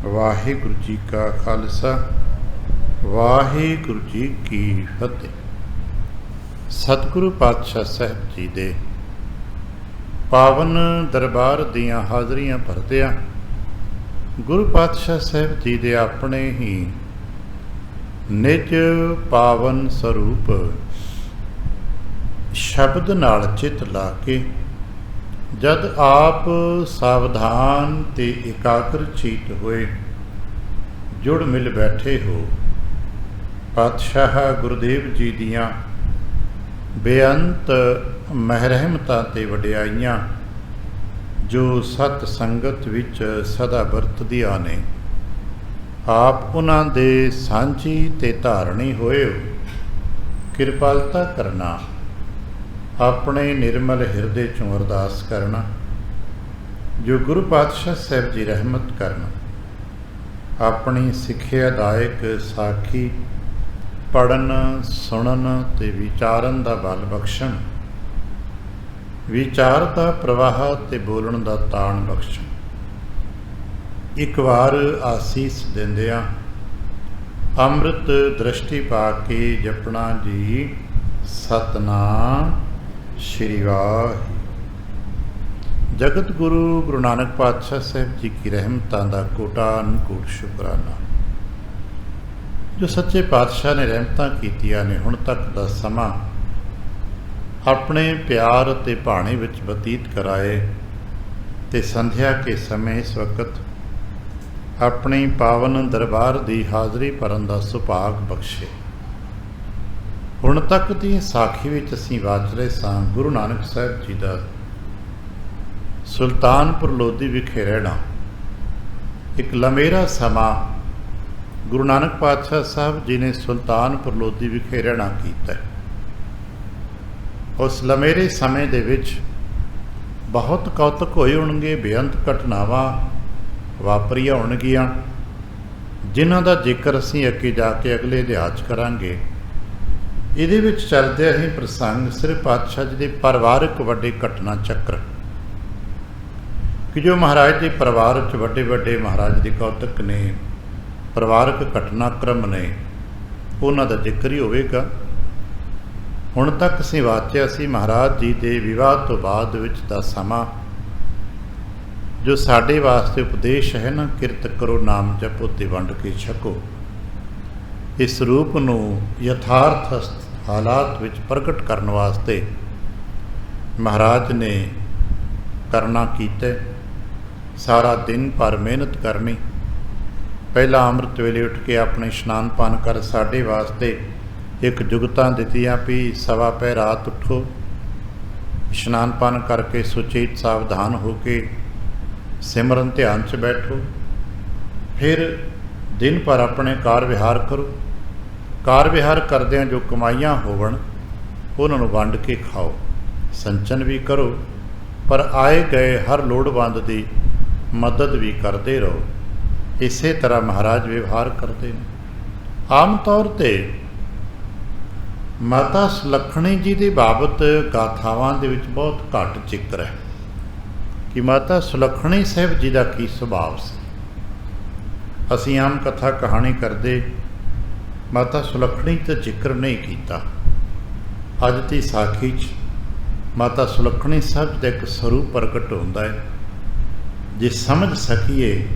ਵਾਹਿਗੁਰੂ ਜੀ ਕਾ ਖਾਲਸਾ ਵਾਹਿਗੁਰੂ ਜੀ ਕੀ ਫਤਿਹ। ਸਤਿਗੁਰੂ ਪਾਤਸ਼ਾਹ ਸਾਹਿਬ ਜੀ ਦੇ ਪਾਵਨ ਦਰਬਾਰ ਦੀਆਂ ਹਾਜ਼ਰੀਆਂ ਭਰਦਿਆਂ ਗੁਰੂ ਪਾਤਸ਼ਾਹ ਸਾਹਿਬ ਜੀ ਦੇ ਆਪਣੇ ਹੀ ਨਿਜ ਪਾਵਨ ਸਰੂਪ ਸ਼ਬਦ ਨਾਲ ਚਿੱਤ ਲਾ ਕੇ ਜਦ ਆਪ ਸਾਵਧਾਨ ਤੇ ਇਕਾਗਰ ਚਿੱਤ ਹੋਏ ਜੁੜ ਮਿਲ ਬੈਠੇ ਹੋ, ਪਾਤਸ਼ਾਹ ਗੁਰਦੇਵ ਜੀ ਦੀਆਂ ਬੇਅੰਤ ਮਹਿਰਮਤਾਂ ਤੇ ਵਡਿਆਈਆਂ ਜੋ ਸਤ ਸੰਗਤ ਵਿੱਚ ਸਦਾ ਵਰਤਦੀਆਂ ਨੇ, ਆਪ ਉਹਨਾਂ ਦੇ ਸਾਂਝੀ ਤੇ ਧਾਰਣੀ ਹੋਏ ਕਿਰਪਾਲਤਾ ਕਰਨਾ, ਆਪਣੇ ਨਿਰਮਲ ਹਿਰਦੇ ਚੋਂ ਅਰਦਾਸ ਕਰਨਾ ਜੋ ਗੁਰੂ ਪਾਤਸ਼ਾਹ ਸਾਹਿਬ ਜੀ ਰਹਿਮਤ ਕਰਨ, ਆਪਣੀ ਸਿੱਖਿਆਦਾਇਕ ਸਾਖੀ ਪੜ੍ਹਨ ਸੁਣਨ ਤੇ ਵਿਚਾਰਨ ਦਾ ਬਲ ਬਖਸ਼ਣ, ਵਿਚਾਰ ਦਾ ਪ੍ਰਵਾਹ ਤੇ ਬੋਲਣ ਦਾ ਤਾਣ ਬਖਸ਼ਣ। ਇੱਕ ਵਾਰ ਆਸੀਸ ਦਿੰਦਿਆਂ ਅੰਮ੍ਰਿਤ ਦ੍ਰਿਸ਼ਟੀ ਪਾ ਕੇ ਜਪਣਾ ਜੀ ਸਤਨਾਮ ਸ਼੍ਰੀ ਵਾਹਿਗੁਰੂ। ਜਗਤ ਗੁਰੂ ਗੁਰੂ ਨਾਨਕ ਪਾਤਸ਼ਾਹ ਸਾਹਿਬ ਜੀ ਕੀ ਰਹਿਮਤਾਂ ਦਾ ਕੋਟਾਨ-ਕੋਟ ਸ਼ੁਕਰਾਨਾ। ਜੋ ਸੱਚੇ ਪਾਤਸ਼ਾਹ ਨੇ ਰਹਿਮਤਾਂ ਕੀਤੀਆਂ ਨੇ, ਹੁਣ ਤੱਕ ਦਾ ਸਮਾਂ ਆਪਣੇ ਪਿਆਰ ਅਤੇ ਭਾਣੇ ਵਿੱਚ ਬਤੀਤ ਕਰਾਏ ਤੇ ਸੰਧਿਆ ਕੇ ਸਮੇਂ ਇਸ ਵਕਤ ਆਪਣੀ ਪਾਵਨ ਦਰਬਾਰ ਦੀ ਹਾਜ਼ਰੀ ਭਰਨ ਦਾ ਸੁਭਾਗ ਬਖਸ਼ੇ। ਹੁਣ ਤੱਕ ਦੀ ਸਾਖੀ ਵਿੱਚ ਅਸੀਂ ਵਾਚ ਰਹੇ ਸਾਂ ਗੁਰੂ ਨਾਨਕ ਸਾਹਿਬ ਜੀ ਦਾ ਸੁਲਤਾਨਪੁਰ ਲੋਧੀ ਵਿਖੇ ਰਹਿਣਾ। ਇੱਕ ਲੰਮੇਰਾ ਸਮਾਂ ਗੁਰੂ ਨਾਨਕ ਪਾਤਸ਼ਾਹ ਸਾਹਿਬ ਜੀ ਨੇ ਸੁਲਤਾਨਪੁਰ ਲੋਧੀ ਵਿਖੇ ਰਹਿਣਾ ਕੀਤਾ। ਉਸ ਲੰਮੇਰੇ ਸਮੇਂ ਦੇ ਵਿੱਚ ਬਹੁਤ ਕੌਤਕ ਹੋਏ ਹੋਣਗੇ, ਬੇਅੰਤ ਘਟਨਾਵਾਂ ਵਾਪਰੀਆਂ ਹੋਣਗੀਆਂ, ਜਿਨ੍ਹਾਂ ਦਾ ਜ਼ਿਕਰ ਅਸੀਂ ਅੱਗੇ ਜਾ ਕੇ ਅਗਲੇ ਅਧਿਆਇ 'ਚ ਕਰਾਂਗੇ। ਇਹਦੇ ਵਿੱਚ ਚੱਲਦੇ ਅਸੀਂ ਪ੍ਰਸੰਗ ਸਿਰਫ ਪਾਤਸ਼ਾਹ ਜੀ ਦੇ ਪਰਿਵਾਰਕ ਵੱਡੇ ਘਟਨਾ ਚੱਕਰ, ਕਿ ਜੋ ਮਹਾਰਾਜ ਦੇ ਪਰਿਵਾਰ 'ਚ ਵੱਡੇ ਵੱਡੇ ਮਹਾਰਾਜ ਦੇ ਕੌਤਕ ਨੇ, ਪਰਿਵਾਰਕ ਘਟਨਾਕ੍ਰਮ ਨੇ, ਉਹਨਾਂ ਦਾ ਜ਼ਿਕਰ ਹੀ ਹੋਵੇਗਾ। ਹੁਣ ਤੱਕ ਅਸੀਂ ਵਾਚਿਆ ਸੀ ਮਹਾਰਾਜ ਜੀ ਦੇ ਵਿਵਾਹ ਤੋਂ ਬਾਅਦ ਵਿੱਚ ਦਾ ਸਮਾਂ, ਜੋ ਸਾਡੇ ਵਾਸਤੇ ਉਪਦੇਸ਼ ਹੈ ਨਾ, ਕਿਰਤ ਕਰੋ ਨਾਮ ਜਪੋ ਤੇ ਵੰਡ ਕੇ ਛਕੋ। ਇਸ ਰੂਪ ਨੂੰ ਯਥਾਰਥ ਹਾਲਾਤ ਵਿੱਚ ਪ੍ਰਗਟ ਕਰਨ ਵਾਸਤੇ ਮਹਾਰਾਜ ਨੇ ਕਰਨਾ ਕੀਤਾ। ਸਾਰਾ ਦਿਨ ਭਰ ਮਿਹਨਤ ਕਰਨੀ। ਪਹਿਲਾਂ ਅੰਮ੍ਰਿਤ ਵੇਲੇ ਉੱਠ ਕੇ ਆਪਣੇ ਇਸ਼ਨਾਨ ਪਾਨ ਕਰ ਸਾਡੇ ਵਾਸਤੇ ਇੱਕ ਜੁਗਤਾਂ ਦਿੱਤੀਆਂ ਵੀ ਸਵਾ ਪਹਿਰ ਰਾਤ ਉੱਠੋ, ਇਸ਼ਨਾਨ ਪਾਨ ਕਰਕੇ ਸੁਚੇਤ ਸਾਵਧਾਨ ਹੋ ਕੇ ਸਿਮਰਨ ਧਿਆਨ 'ਚ ਬੈਠੋ, ਫਿਰ ਦਿਨ ਭਰ ਆਪਣੇ ਕਾਰ ਵਿਹਾਰ ਕਰੋ। ਕਾਰ ਵਿਹਾਰ ਕਰਦਿਆਂ ਜੋ ਕਮਾਈਆਂ ਹੋਵਣ ਉਹਨਾਂ ਨੂੰ ਵੰਡ ਕੇ ਖਾਓ, ਸੰਚਨ ਵੀ ਕਰੋ, ਪਰ ਆਏ ਗਏ ਹਰ ਲੋੜਵੰਦ ਦੀ ਮਦਦ ਵੀ ਕਰਦੇ ਰਹੋ। ਇਸੇ ਤਰ੍ਹਾਂ ਮਹਾਰਾਜ ਵਿਵਹਾਰ ਕਰਦੇ ਨੇ। ਆਮ ਤੌਰ 'ਤੇ ਮਾਤਾ ਸੁਲੱਖਣੀ ਜੀ ਦੀ ਬਾਬਤ ਗਾਥਾਵਾਂ ਦੇ ਵਿੱਚ ਬਹੁਤ ਘੱਟ ਜ਼ਿਕਰ ਹੈ ਕਿ ਮਾਤਾ ਸੁਲੱਖਣੀ ਸਾਹਿਬ ਜੀ ਦਾ ਕੀ ਸੁਭਾਅ ਸੀ। ਅਸੀਂ ਆਮ ਕਥਾ ਕਹਾਣੀ ਕਰਦੇ ਮਾਤਾ ਸੁਲੱਖਣੀ ਦਾ ਜ਼ਿਕਰ ਨਹੀਂ ਕੀਤਾ। ਅੱਜ ਦੀ ਸਾਖੀ 'ਚ ਮਾਤਾ ਸੁਲੱਖਣੀ ਸਾਹਿਬ ਦਾ ਇੱਕ ਸਰੂਪ ਪ੍ਰਗਟ ਹੁੰਦਾ ਹੈ। ਜੇ ਸਮਝ ਸਕੀਏ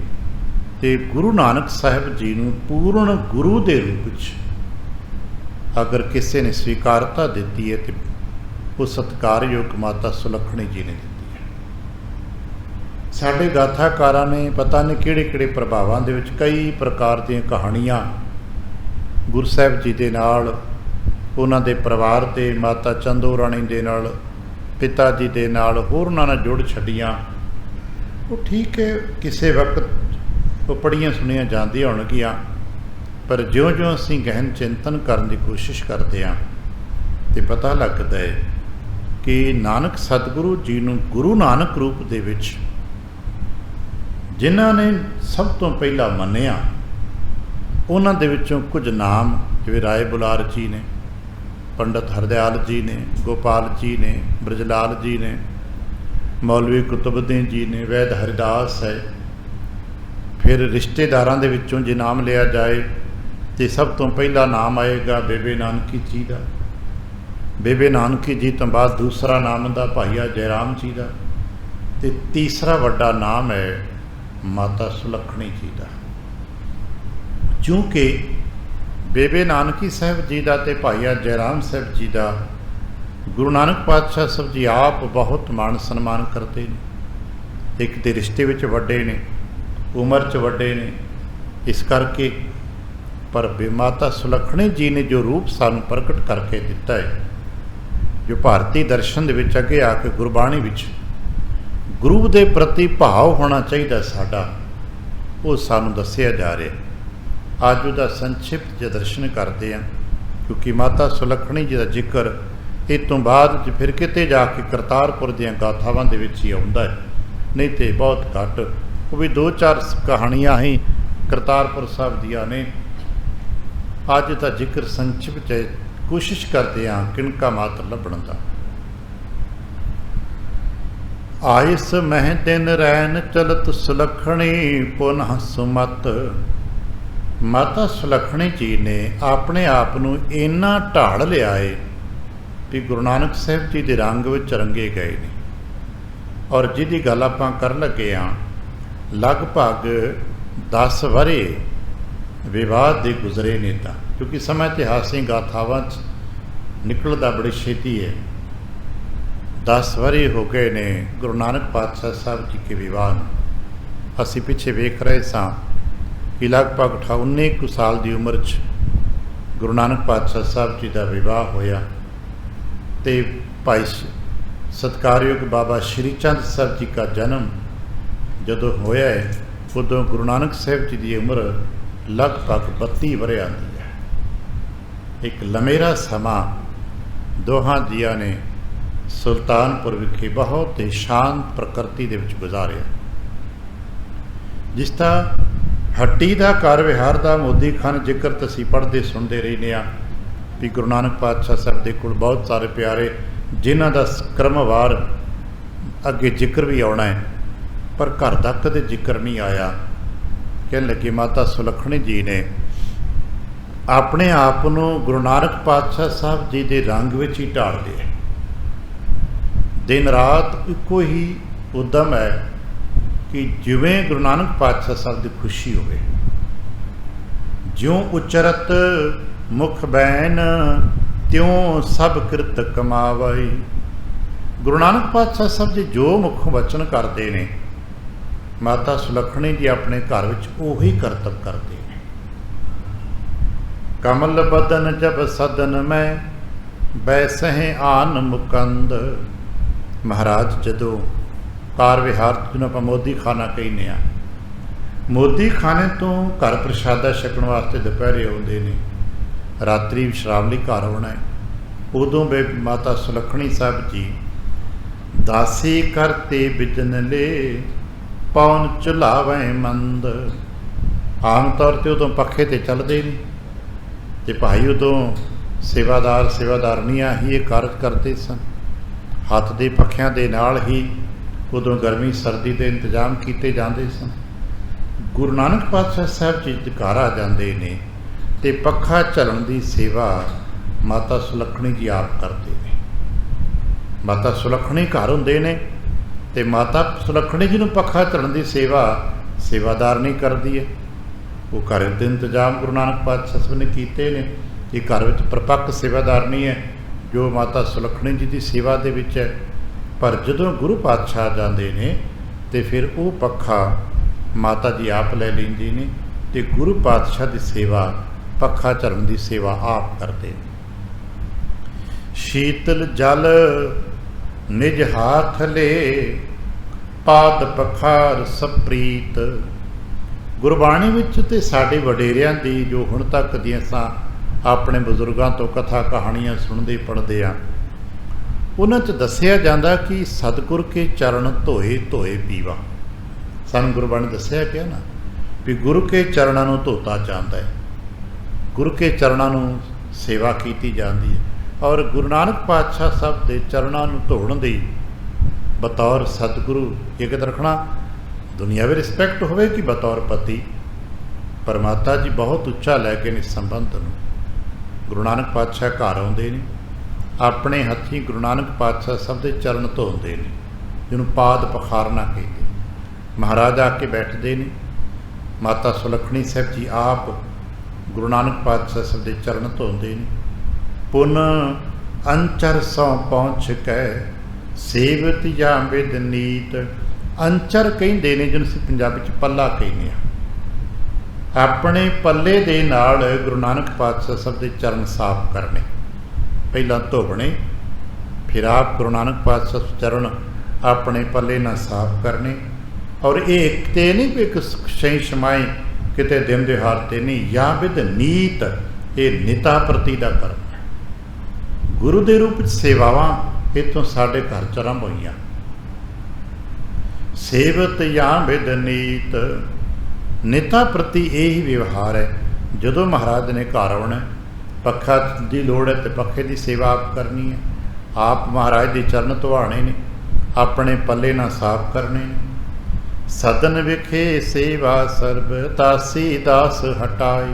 ਤੇ ਗੁਰੂ ਨਾਨਕ ਸਾਹਿਬ ਜੀ ਨੂੰ ਪੂਰਨ ਗੁਰੂ ਦੇ ਰੂਪ ਵਿੱਚ ਅਗਰ ਕਿਸੇ ਨੇ ਸਵੀਕਾਰਤਾ ਦਿੱਤੀ ਹੈ ਤੇ ਉਹ ਸਤਿਕਾਰਯੋਗ ਮਾਤਾ ਸੁਲੱਖਣੀ ਜੀ ਨੇ ਦਿੱਤੀ ਹੈ। ਸਾਡੇ ਗਾਥਾਕਾਰਾਂ ਨੇ ਪਤਾ ਨਹੀਂ ਕਿਹੜੇ ਕਿਹੜੇ ਪ੍ਰਭਾਵਾਂ ਦੇ ਵਿੱਚ ਕਈ ਪ੍ਰਕਾਰ ਦੀਆਂ ਕਹਾਣੀਆਂ ਗੁਰੂ ਸਾਹਿਬ ਜੀ ਦੇ ਨਾਲ, ਉਹਨਾਂ ਦੇ ਪਰਿਵਾਰ ਦੇ, ਮਾਤਾ ਚੰਦੋ ਰਾਣੀ ਦੇ ਨਾਲ, ਪਿਤਾ ਜੀ ਦੇ ਨਾਲ, ਹੋਰਨਾਂ ਨਾਲ ਜੁੜ ਛੱਡੀਆਂ। ਉਹ ਠੀਕ ਹੈ, ਕਿਸੇ ਵਕਤ ਉਹ ਪੜ੍ਹੀਆਂ ਸੁਣੀਆਂ ਜਾਂਦੀਆਂ ਹੋਣਗੀਆਂ, ਪਰ ਜਿਉਂ-ਜਿਉਂ ਅਸੀਂ ਗਹਿਨ ਚਿੰਤਨ ਕਰਨ ਦੀ ਕੋਸ਼ਿਸ਼ ਕਰਦੇ ਹਾਂ ਤੇ ਪਤਾ ਲੱਗਦਾ ਹੈ ਕਿ ਨਾਨਕ ਸਤਿਗੁਰੂ ਜੀ ਨੂੰ ਗੁਰੂ ਨਾਨਕ ਰੂਪ ਦੇ ਵਿੱਚ ਜਿਨ੍ਹਾਂ ਨੇ ਸਭ ਤੋਂ ਪਹਿਲਾਂ ਮੰਨਿਆ, ਉਹਨਾਂ ਦੇ ਵਿੱਚੋਂ ਕੁਝ ਨਾਮ ਜਿਵੇਂ ਰਾਏ ਬੁਲਾਰ ਜੀ ਨੇ, ਪੰਡਤ ਹਰਦਿਆਲ ਜੀ ਨੇ, ਗੋਪਾਲ ਜੀ ਨੇ, ਬ੍ਰਜਲਾਲ ਜੀ ਨੇ, ਮੌਲਵੀ ਕੁਤਬੁੱਦੀਨ ਜੀ ਨੇ, ਵੈਦ ਹਰਿਦਾਸ ਹੈ, फिर रिश्तेदारां दे विचों जे नाम लिया जाए तो सब तो पहला नाम आएगा बेबे नानकी जी का। बेबे नानकी जी तो बाद दूसरा नाम दा भाईया जयराम जी का, तो तीसरा वड्डा नाम है माता सुलखणी जी का। क्योंकि बेबे नानकी साहब जी का तो भाईया जयराम साहब जी का गुरु नानक पातशाह साहब जी आप बहुत मान सन्मान करते हैं। एक तो रिश्ते विच वड्डे ने, उम्र च वड्डे ने, इस करके पर माता सुलखणी जी ने जो रूप सानू प्रगट करके दिता है, जो भारतीय दर्शन दे विच अगे आके गुरबाणी विच गुरु दे प्रति भाव होना चाहिए साडा, वो सानू दस्सिया जा रहा। अज उसका संक्षिप्त जो दर्शन करते हैं, क्योंकि माता सुलखणी जी का जिक्र इस तो बाद फिर किते जाके करतारपुर दियां गाथावां दे विच ही आउंदा है, नहीं तो बहुत घट। वो भी 2-4 कहानियां ही करतारपुर साहब दियां ने। अज का जिक्र संक्षिप्त है, कोशिश करते हैं किनका मात्र लभण का। आइस मह दिन रैन चलत सुलखणी पुनः सुमत। माता सुलखणी जी ने अपने आप नूं इन्ना ढाल लिया है भी गुरु नानक साहब जी के रंग विच रंगे गए ने। और जिहदी गल आपां कर लगे हाँ, लगभग 10 वरे विवाद दे गुजरे ने तां, क्योंकि समय इतिहासिक गाथावां निकलदा बड़ी छेती है। 10 वरे हो गए ने गुरु नानक पातशाह साहब जी के विवाह नूं। असीं पिछे वेख रहे सां कि लगभग 19 साल की उम्र च गुरु नानक पातशाह साहब जी का विवाह होया। तो भाई सत्कारयोग बाबा श्री चंद साहब जी का जन्म जदों होया है, उदों गुरु नानक साहब जी की उम्र लगभग 32 वरे आती है। एक लमेरा समा दोहां जिया ने सुल्तानपुर विखे बहुत ही शांत प्रकृति दे विच गुजारिया। जिसका हट्टी का कार विहार का मोदी खान जिक्र तो असीं पढ़ते सुनते रहने आ भी गुरु नानक पातशाह साहब के कोल बहुत सारे प्यारे जिन्हां दा क्रमवार अगे जिक्र भी आना है, पर घर का कदे जिक्र नहीं आया। कहने लगे माता सुलखणी जी ने अपने आप को गुरु नानक पातशाह साहब जी के रंग में ही ढाल लिया। दिन रात इको ही उद्यम है कि जिवें गुरु नानक पातशाह साहब की खुशी होवे, ज्यों उचरत मुख बैन त्यों सब कृत कमावई। गुरु नानक पातशाह साहब जी जो मुख वचन करते हैं, माता सुलखणी जी अपने घर विच उही करतब करते हैं। कमल बदन जब सदन में बैसहें आन मुकंद। महाराज जदों कार विहार जिन्होंने आप मोदी खाना कहने आ, मोदी खाने तो घर प्रशादा छकण वास्ते दोपहरे आउंदे ने, रात्रि विश्राम लई घर आउणा है। उदों बे माता सुलखणी साहब जी दासी करते बिजन ले पौन चुलावें मंद। आम तौर पर उदों पखे ते चलते नहीं, तो भाई उदों सेवादार सेवादारनियां ही ये कार्य करते सन। हत्थ दे पखियां दे नाल ही उदों गर्मी सर्दी के इंतजाम किए जाते सन। गुरु नानक पातशाह साहब जी घर आ जाते ने तो पखा झलन की सेवा माता सुलखणी जी आप करते हैं। माता सुलखणी घर होंदे ने तो माता सुलखणी जी नूं पखा झलन की सेवा सेवादार नहीं करती है। वो घर के इंतजाम गुरु नानक पातशाह साहब ने किए ने। ये घर में परपक्क सेवादार नहीं है जो माता सुलखणी जी की सेवा दे विच है, पर जदों गुरु पातशाह आ जाते हैं तो फिर वो पखा माता जी आप ले लेंदी ने ते गुरु पातशाह की सेवा पखा झलन की सेवा आप करते हैं। शीतल जल निज हाथ ले पाद पखार सप्रीत। गुरबाणी विच ते साडे वडेरियां दी जो हुण तक दी असां अपने बजुर्गों तो कथा कहानियां सुनते पढ़ते हैं, उन्हां च दस्सिया जांदा कि सतगुर के चरण धोए धोए पीवा। सानूं गुरबाणी दस्सिया गया ना भी गुरु के चरणों नूं धोता जाता है, गुरु के चरणों नूं सेवा की जाती है। और गुरु नानक पातशाह साहब के चरणों नूं धोण दी बतौर सतगुरु एक रखना ਦੁਨਿਆਵੀ ਰਿਸਪੈਕਟ ਹੋਵੇਗੀ ਬਤੌਰ ਪਤੀ, ਪਰ ਮਾਤਾ ਜੀ ਬਹੁਤ ਉੱਚਾ ਲੈ ਕੇ ਨੇ ਸੰਬੰਧ ਨੂੰ। ਗੁਰੂ ਨਾਨਕ ਪਾਤਸ਼ਾਹ ਘਰ ਆਉਂਦੇ ਨੇ, ਆਪਣੇ ਹੱਥੀਂ ਗੁਰੂ ਨਾਨਕ ਪਾਤਸ਼ਾਹ ਸਭ ਦੇ ਚਰਨ ਧੋਂਦੇ ਨੇ, ਜਿਹਨੂੰ ਪਾਦ ਪਖਾਰਨਾ ਕਹਿੰਦੇ। ਮਹਾਰਾਜ ਆ ਕੇ ਬੈਠਦੇ ਨੇ, ਮਾਤਾ ਸੁਲੱਖਣੀ ਸਾਹਿਬ ਜੀ ਆਪ ਗੁਰੂ ਨਾਨਕ ਪਾਤਸ਼ਾਹ ਸਭ ਦੇ ਚਰਨ ਧੋਂਦੇ ਨੇ। ਪੁਨ ਅੰਚਰ ਸੌ ਪਹੁੰਚ ਕੇ ਸੇਵਤ ਜਾਂ ਵਿਦ ਨੀਤ। ਅੰਚਰ ਕਹਿੰਦੇ ਨੇ ਜਿਹਨੂੰ ਅਸੀਂ ਪੰਜਾਬੀ 'ਚ ਪੱਲਾ ਕਹਿੰਦੇ ਹਾਂ। ਆਪਣੇ ਪੱਲੇ ਦੇ ਨਾਲ ਗੁਰੂ ਨਾਨਕ ਪਾਤਸ਼ਾਹ ਸਭ ਦੇ ਚਰਨ ਸਾਫ਼ ਕਰਨੇ, ਪਹਿਲਾਂ ਧੋਵਣੇ, ਫਿਰ ਆਪ ਗੁਰੂ ਨਾਨਕ ਪਾਤਸ਼ਾਹ ਚਰਨ ਆਪਣੇ ਪੱਲੇ ਨਾਲ ਸਾਫ਼ ਕਰਨੇ। ਔਰ ਇਹ ਇੱਕ ਤੇ ਨਹੀਂ ਵੀ ਇੱਕ ਸ਼ਈ ਸ਼ਮਾਈ ਕਿਤੇ ਦਿਨ ਦਿਹਾੜ ਤੇ ਨਹੀਂ, ਜਾਂ ਵਿਦ ਨੀਤ, ਇਹ ਨਿਤਾ ਪ੍ਰਤੀ ਦਾ ਕਰਮ ਹੈ। ਗੁਰੂ ਦੇ ਰੂਪ ਵਿੱਚ ਸੇਵਾਵਾਂ ਇੱਥੋਂ ਸਾਡੇ ਘਰ 'ਚ ਆਰੰਭ ਹੋਈਆਂ। ਸੇਵਤ ਜਾਂ ਵਿਦ ਨੀਤ, ਨਿਤਾ ਪ੍ਰਤੀ ਇਹ ਹੀ ਵਿਵਹਾਰ ਹੈ। ਜਦੋਂ ਮਹਾਰਾਜ ਨੇ ਘਰ ਆਉਣਾ, ਪੱਖਾ ਦੀ ਲੋੜ ਹੈ ਤੇ ਪੱਖੇ ਦੀ ਸੇਵਾ ਆਪ ਕਰਨੀ ਹੈ। ਆਪ ਮਹਾਰਾਜ ਦੇ ਚਰਨ ਧੁਆਣੇ ਨੇ, ਆਪਣੇ ਪੱਲੇ ਨਾਲ ਸਾਫ਼ ਕਰਨੇ ਨੇ। ਸਦਨ ਵਿਖੇ ਸੇਵਾ ਸਰਬ ਦਾਸੀ ਦਾਸ ਹਟਾਏ।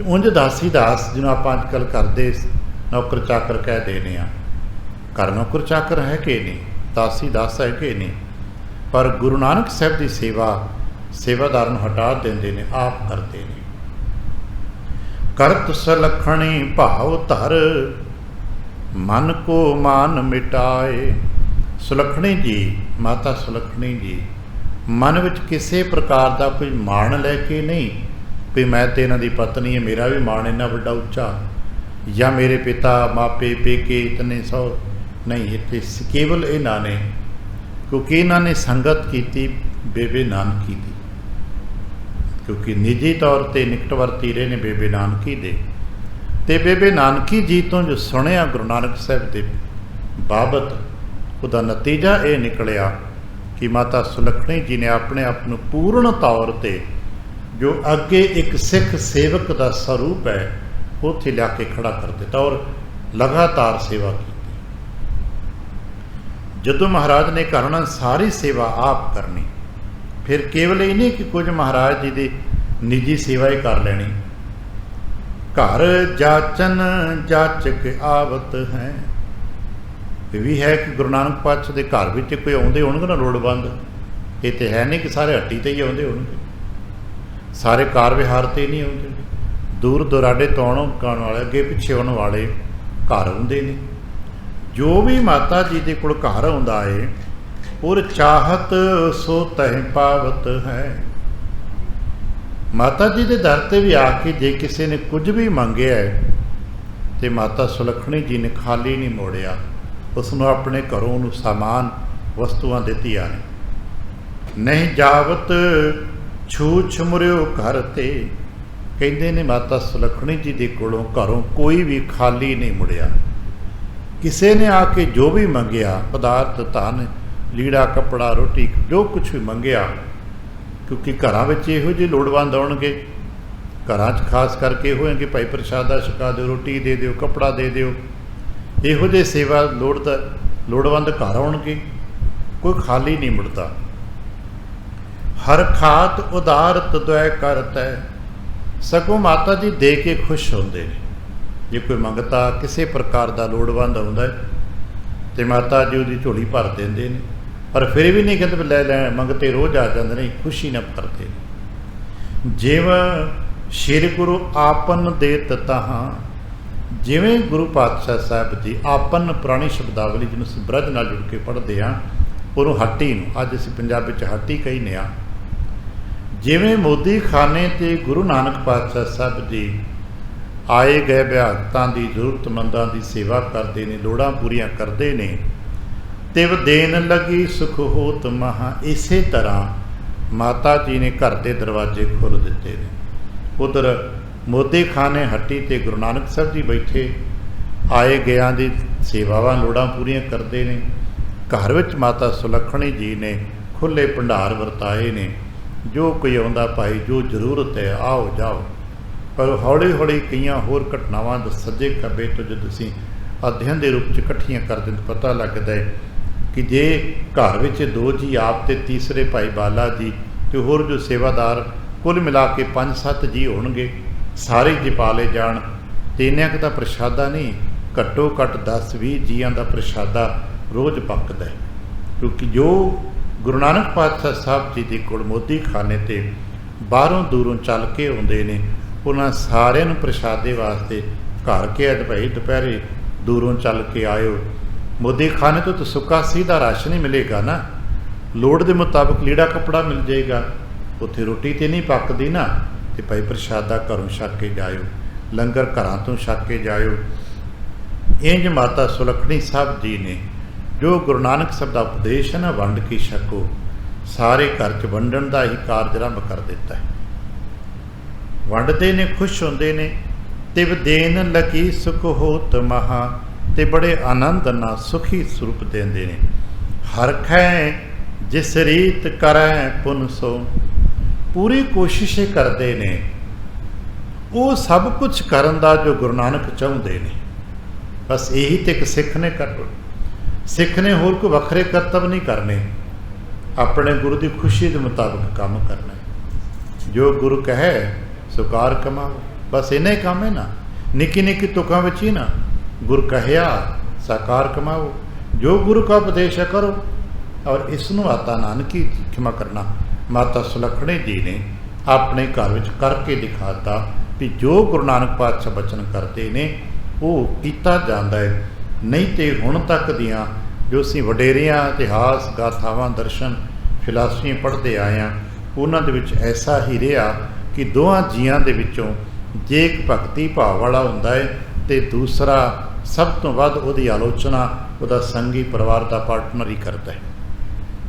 ਉਂਝ ਦਾਸੀ ਦਾਸ ਜਿਹਨੂੰ ਆਪਾਂ ਅੱਜ ਕੱਲ੍ਹ ਕਰਦੇ ਨੌਕਰ ਚਾਕਰ ਕਹਿ ਦੇਣੇ ਆ, ਘਰ ਨੌਕਰ ਚਾਕਰ ਹੈ ਕਿ ਨਹੀਂ, ਦਾਸੀ ਦਾਸ ਹੈ ਕਿ ਨਹੀਂ, ਪਰ ਗੁਰੂ ਨਾਨਕ ਸਾਹਿਬ ਦੀ ਸੇਵਾ ਸੇਵਾਦਾਰ ਨੂੰ ਹਟਾ ਦਿੰਦੇ ਨੇ, ਆਪ ਕਰਦੇ ਨੇ। ਕਰਤ ਸੁਲੱਖਣੀ ਭਾਵ ਧਰ ਮਨ ਕੋ ਮਾਨ ਮਿਟਾਏ। ਸੁਲੱਖਣੀ ਜੀ, ਮਾਤਾ ਸੁਲੱਖਣੀ ਜੀ ਮਨ ਵਿੱਚ ਕਿਸੇ ਪ੍ਰਕਾਰ ਦਾ ਕੋਈ ਮਾਣ ਲੈ ਕੇ ਨਹੀਂ ਵੀ ਮੈਂ ਤੇ ਇਹਨਾਂ ਦੀ ਪਤਨੀ ਹੈ, ਮੇਰਾ ਵੀ ਮਾਣ ਇੰਨਾ ਵੱਡਾ ਉੱਚਾ, ਜਾਂ ਮੇਰੇ ਪਿਤਾ ਮਾਪੇ ਪੇਕੇ ਇਤਨੇ ਸੌ ਨਹੀਂ। ਇੱਥੇ ਕੇਵਲ ਇਹਨਾਂ ਨੇ, ਕਿਉਂਕਿ ਇਹਨਾਂ ਨੇ ਸੰਗਤ ਕੀਤੀ ਬੇਬੇ ਨਾਨਕੀ ਦੀ, ਕਿਉਂਕਿ ਨਿੱਜੀ ਤੌਰ 'ਤੇ ਨਿਕਟਵਰਤੀ ਰਹੇ ਨੇ ਬੇਬੇ ਨਾਨਕੀ ਦੇ, ਅਤੇ ਬੇਬੇ ਨਾਨਕੀ ਜੀ ਤੋਂ ਜੋ ਸੁਣਿਆ ਗੁਰੂ ਨਾਨਕ ਸਾਹਿਬ ਦੇ ਬਾਬਤ, ਉਹਦਾ ਨਤੀਜਾ ਇਹ ਨਿਕਲਿਆ ਕਿ ਮਾਤਾ ਸੁਲੱਖਣੀ ਜੀ ਨੇ ਆਪਣੇ ਆਪ ਨੂੰ ਪੂਰਨ ਤੌਰ 'ਤੇ ਜੋ ਅੱਗੇ ਇੱਕ ਸਿੱਖ ਸੇਵਕ ਦਾ ਸਰੂਪ ਹੈ ਉੱਥੇ ਲਿਆ ਕੇ ਖੜਾ ਕਰ ਦਿੱਤਾ ਔਰ ਲਗਾਤਾਰ ਸੇਵਾ ਕੀਤੀ। ਜਦੋਂ ਮਹਾਰਾਜ ਨੇ ਕਰਨਾ ਸਾਰੀ ਸੇਵਾ ਆਪ ਕਰਨੀ, ਫਿਰ ਕੇਵਲ ਇਹ ਨਹੀਂ ਕਿ ਕੁਝ ਮਹਾਰਾਜ ਜੀ ਦੀ ਨਿੱਜੀ ਸੇਵਾ ਹੀ ਕਰ ਲੈਣੀ। ਘਰ ਜਾਚਨ ਜਾਚਕ ਆਵਤ ਹੈ। ਇਹ ਵੀ ਹੈ ਕਿ ਗੁਰੂ ਨਾਨਕ ਪਾਤਸ਼ਾਹ ਦੇ ਘਰ ਵਿੱਚ ਕੋਈ ਆਉਂਦੇ ਹੋਣਗੇ ਨਾ ਲੋੜਵੰਦ, ਇਹ ਤਾਂ ਹੈ ਨਹੀਂ ਕਿ ਸਾਰੇ ਹੱਟੀ 'ਤੇ ਹੀ ਆਉਂਦੇ ਹੋਣਗੇ, ਸਾਰੇ ਕਾਰ ਵਿਹਾਰ 'ਤੇ ਨਹੀਂ ਆਉਂਦੇ, ਦੂਰ ਦੁਰਾਡੇ ਤੋਂ ਆਉਣ ਵਾਲੇ, ਅੱਗੇ ਪਿੱਛੇ ਆਉਣ ਵਾਲੇ ਘਰ ਆਉਂਦੇ ਨੇ। ਜੋ ਵੀ ਮਾਤਾ ਜੀ ਦੇ ਕੋਲ ਘਰ ਆਉਂਦਾ ਹੈ, ਔਰ ਚਾਹਤ ਸੋ ਤਹਿ ਪਾਵਤ ਹੈ। ਮਾਤਾ ਜੀ ਦੇ ਦਰ 'ਤੇ ਵੀ ਆ ਕੇ ਜੇ ਕਿਸੇ ਨੇ ਕੁਝ ਵੀ ਮੰਗਿਆ ਤੇ ਮਾਤਾ ਸੁਲੱਖਣੀ ਜੀ ਨੇ ਖਾਲੀ ਨਹੀਂ ਮੋੜਿਆ, ਉਸ ਨੂੰ ਆਪਣੇ ਘਰੋਂ ਨੂੰ ਸਾਮਾਨ ਵਸਤੂਆਂ ਦਿੱਤੀਆਂ ਨੇ। ਨਹੀਂ ਜਾਵਤ ਛੂ ਛਮਰਿਓ ਘਰ 'ਤੇ, ਕਹਿੰਦੇ ਨੇ ਮਾਤਾ ਸੁਲੱਖਣੀ ਜੀ ਦੇ ਕੋਲੋਂ ਘਰੋਂ ਕੋਈ ਵੀ ਖਾਲੀ ਨਹੀਂ ਮੁੜਿਆ। ਕਿਸੇ ਨੇ ਆ ਕੇ ਜੋ ਵੀ ਮੰਗਿਆ, ਪਦਾਰਥ ਧਨ ਲੀੜਾ ਕੱਪੜਾ ਰੋਟੀ ਜੋ ਕੁਛ ਵੀ ਮੰਗਿਆ, ਕਿਉਂਕਿ ਘਰਾਂ ਵਿੱਚ ਇਹੋ ਜਿਹੇ ਲੋੜਵੰਦ ਆਉਣਗੇ, ਘਰਾਂ 'ਚ ਖਾਸ ਕਰਕੇ ਹੋਣਗੇ ਭਾਈ ਪ੍ਰਸ਼ਾਦਾ ਛਕਾ ਦਿਓ, ਰੋਟੀ ਦੇ ਦਿਓ, ਕੱਪੜਾ ਦੇ ਦਿਓ, ਇਹੋ ਜਿਹੇ ਸੇਵਾ ਲੋੜਵੰਦ ਘਰ ਆਉਣਗੇ, ਕੋਈ ਖਾਲੀ ਨਹੀਂ ਮੁੜਦਾ। ਹਰ ਖਾਤ ਉਦਾਰਤ ਦੁਐ ਕਰਤ ਹੈ। ਸਗੋਂ ਮਾਤਾ ਜੀ ਦੇ ਕੇ ਖੁਸ਼ ਹੁੰਦੇ ਨੇ। ਜੇ ਕੋਈ ਮੰਗਤਾ ਕਿਸੇ ਪ੍ਰਕਾਰ ਦਾ ਲੋੜਵੰਦ ਆਉਂਦਾ ਤੇ ਮਾਤਾ ਜੀ ਉਹਦੀ ਝੋਲੀ ਭਰ ਦਿੰਦੇ ਨੇ, ਪਰ ਫਿਰ ਵੀ ਨਹੀਂ ਕਹਿੰਦੇ ਲੈ ਲੈ, ਮੰਗਤੇ ਰੋਜ਼ ਆ ਜਾਂਦੇ ਨੇ, ਖੁਸ਼ੀ ਨਾਲ ਕਰਦੇ ਨੇ। ਜਿਵੇਂ ਸ਼੍ਰੀ ਗੁਰੂ ਆਪਨ ਦੇਤ ਤਾਹਾਂ, ਜਿਵੇਂ ਗੁਰੂ ਪਾਤਸ਼ਾਹ ਸਾਹਿਬ ਜੀ ਆਪਨ, ਪੁਰਾਣੀ ਸ਼ਬਦਾਵਲੀ ਜਿਹਨੂੰ ਅਸੀਂ ਬ੍ਰਜ ਨਾਲ ਜੁੜ ਕੇ ਪੜ੍ਹਦੇ ਹਾਂ, ਉਹਨੂੰ ਹੱਟੀ ਨੂੰ ਅੱਜ ਅਸੀਂ ਪੰਜਾਬੀ 'ਚ ਹੱਟੀ ਕਹਿੰਦੇ ਹਾਂ। ਜਿਵੇਂ ਮੋਦੀ ਖਾਨੇ 'ਤੇ ਗੁਰੂ ਨਾਨਕ ਪਾਤਸ਼ਾਹ ਸਾਹਿਬ ਜੀ ਆਏ ਗਏ ਵਿਆਗਤਾਂ ਦੀ, ਜ਼ਰੂਰਤਮੰਦਾਂ ਦੀ ਸੇਵਾ ਕਰਦੇ ਨੇ, ਲੋੜਾਂ ਪੂਰੀਆਂ ਕਰਦੇ ਨੇ, ਤਿਵ ਦੇਣ ਲੱਗੀ ਸੁਖ ਹੋਤ ਮਹਾ। ਇਸੇ ਤਰ੍ਹਾਂ ਮਾਤਾ ਜੀ ਨੇ ਘਰ ਦੇ ਦਰਵਾਜ਼ੇ ਖੋਲ੍ਹ ਦਿੱਤੇ ਨੇ। ਉਧਰ ਮੋਦੀ ਖਾਨੇ ਹੱਟੀ 'ਤੇ ਗੁਰੂ ਨਾਨਕ ਸਾਹਿਬ ਜੀ ਬੈਠੇ ਆਏ ਗਿਆਂ ਦੀ ਸੇਵਾਵਾਂ ਲੋੜਾਂ ਪੂਰੀਆਂ ਕਰਦੇ ਨੇ। ਘਰ ਵਿੱਚ ਮਾਤਾ ਸੁਲੱਖਣੀ ਜੀ ਨੇ ਖੁੱਲ੍ਹੇ ਭੰਡਾਰ ਵਰਤਾਏ ਨੇ, ਜੋ ਕੋਈ ਆਉਂਦਾ ਭਾਈ ਜੋ ਜ਼ਰੂਰਤ ਹੈ ਆਓ ਜਾਓ। ਪਰ ਹੌਲੀ ਹੌਲੀ ਕਈਆਂ ਹੋਰ ਘਟਨਾਵਾਂ ਦਾ ਸੱਜੇ ਖੱਬੇ ਤੋਂ ਜਦੋਂ ਅਸੀਂ ਅਧਿਐਨ ਦੇ ਰੂਪ 'ਚ ਇਕੱਠੀਆਂ ਕਰਦੇ ਤਾਂ ਪਤਾ ਲੱਗਦਾ ਹੈ कि जे घर विच 2 जी आप ते तीसरे भाई बाला जी ते होर जो सेवादार कुल मिला के 5-7 जी होणगे, सारे जपा ले जाण ते इन्ना क तां प्रशादा नहीं, घट्टो घट्ट 10-20 जीआं दा प्रशादा रोज़ पकदा है। क्योंकि जो गुरु नानक पातशाह साहब जी दे कोल मोदी खाने ते बाहरों दूरों चल के आउंदे ने, उन्हां सारिਆਂ ਨੂੰ प्रशादे वास्ते घर के अज भाई दोपहरे दूरों चल के आयो, मोदी खाने तो सुक्का सीधा राशन ही मिलेगा ना, लोड़ के मुताबिक लीड़ा कपड़ा मिल जाएगा, उत्थे रोटी तो नहीं पकती ना, तो भाई प्रशादा घरों छक के जाओ, लंगर घरों तो छक के जाओ। इंज माता सुलखणी साहब जी ने जो गुरु नानक साहब का उपदेश है ना, वंड की छको, सारे घर च वंडण का ही कारज आरंभ कर दिता है। वंडते ने खुश होंदे ने, तिव देन लगी सुख होत महा, ते बड़े आनंद ना सुखी स्वरूप देंदे ने। हरखै जिस रीत करै पुन सो, पूरी कोशिश करते ने वो सब कुछ करन दा जो गुरु नानक चाहुंदे ने। बस यही तो एक सिख ने कर, सिख ने होर कोई वखरे करतब नहीं करने, अपने गुरु की खुशी के मुताबिक काम करना है। जो गुरु कहे सो कार कमाओ, बस इन्ना ही काम है ना, निकी निकी तुकां विच ही ना, गुरु कहया साकार कमाओ, जो गुरु का उपदेश है करो। और इसनों आता नानकी क्षमा करना माता सुलखणी जी ने अपने घर विच करके दिखाता भी जो गुरु नानक पातशाह बचन करते ने वो कीता जांदा है। नहीं तो हुण तक दियां जो असीं वडेरियां इतिहास गाथावां दर्शन फिलासफियां पढ़ते आए हैं, उन्हां दे विच ऐसा ही रहा कि दोवां जीआं दे विचों जे एक भगती भाव वाला हुंदा है ते दूसरा सब तो वध उहदी आलोचना उहदा संगी परिवार का पार्टनर ही करता है,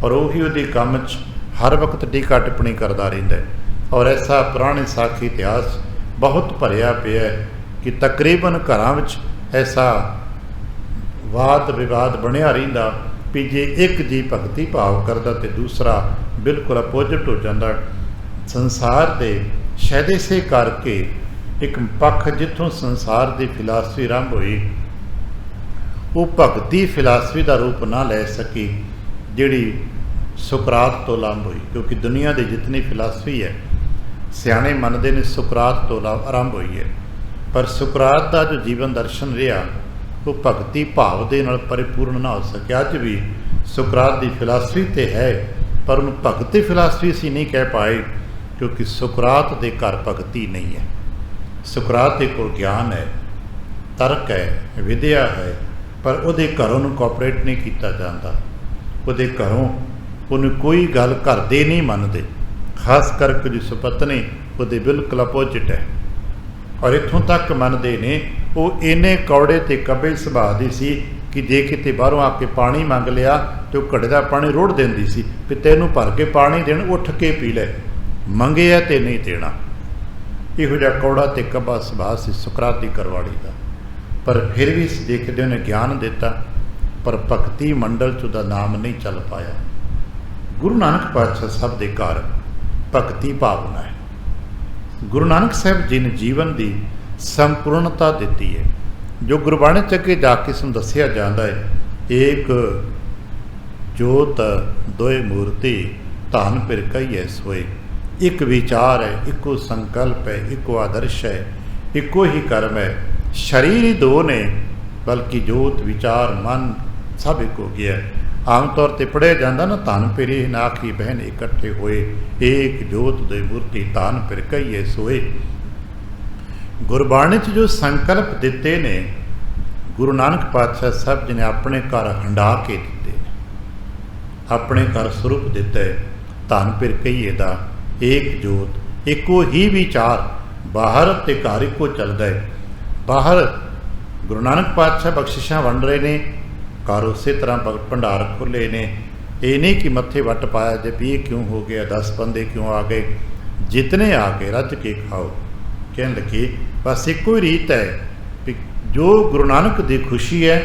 और उही उहदे काम च हर वक्त टीका टिप्पणी करता रहिंदा है। और ऐसा पुराने साखी इतिहास बहुत भरिया पिया है कि तकरीबन घरां विच ऐसा वाद विवाद बनिया रहिंदा भी जे एक जी भगती भाव करदा ते दूसरा बिल्कुल अपोजिट हो जाता। संसार दे शायद इसे करके एक पक्ष जिथों संसार की फिलासफी आरंभ हुई वो भगती फिलासफी का रूप ना ले सकी जिहड़ी सुकरात तो आरंभ हुई, क्योंकि दुनिया की जितनी फिलासफी है सियाणे मनते ने सुकरात तो आरंभ हुई है, पर सुकरात का जो जीवन दर्शन रहा वो भगती भाव के नाल परिपूर्ण ना हो सके। अज भी सुकरात की फिलासफी तो है पर उन्हें भगती फिलासफी असीं नहीं कह पाए, क्योंकि सुकरात के घर भगती नहीं है। सुकरात के कोल ज्ञान है, तर्क है, विद्या है, पर उहदे घरों नूं कोऑपरेट नहीं किया जाता। उहदे घरों उन्हें कोई गल घरदे नहीं मनते, खास करके जो सुपत्नी उहदे बिल्कुल अपोजिट है। और इत्थों तक मनते ने वो इन्ने कौड़े ते कबे सुभाਅ दी सी कि जे किते बाहरों आके पानी मंग लिया तो घड़े का पानी रुड़ देंदी सी भी तैनूं भर के पानी देण उठ के पी ले, मंगे है तो नहीं देना। इहो जिहा कौड़ा ते कबा सुभाਅ सी सुकराती करवाड़ी का, पर फिर भी देखदे ने ज्ञान दिता, पर भगती मंडल च उहदा नाम नहीं चल पाया। गुरु नानक पातशाह साहब दे घर भगती भावना है। गुरु नानक साहब जी ने जीवन की संपूर्णता दी है। जो गुरबाणी च अगे जाके इसनूं दस्सिया जाता है, एक जोत दोए मूर्ति धन फिर कही सोए। एक विचार है, इको संकल्प है, इको आदर्श है, इको ही कर्म है। शरीर ही दो ने, बल्कि जोत विचार मन सब एक हो गया। आम तौर पर पढ़िया जाता ना, धन फिर नाखी बहन इकट्ठे होए, एक जोत दो मूर्ति धन फिर कही सोए। गुरबाणी च जो संकल्प दिते ने गुरु नानक पातशाह साहब जी ने अपने घर हंडा के दिते ने, अपने घर स्वरूप दिता है। धन फिर कहीए दा एक जोत, एको ही विचार, बाहर ते घर एको चलता है। बाहर गुरु नानक पातशाह बख्शिशां वंड रहे ने, घर उस तरह भंडार खुले ने। ये नहीं कि मत्थे वट पाया जब ये क्यों हो गया, 10 बंदे क्यों आ गए, जितने आ गए रज के खाओ। कहने लगे बस एको ही रीत है कि जो गुरु नानक की खुशी है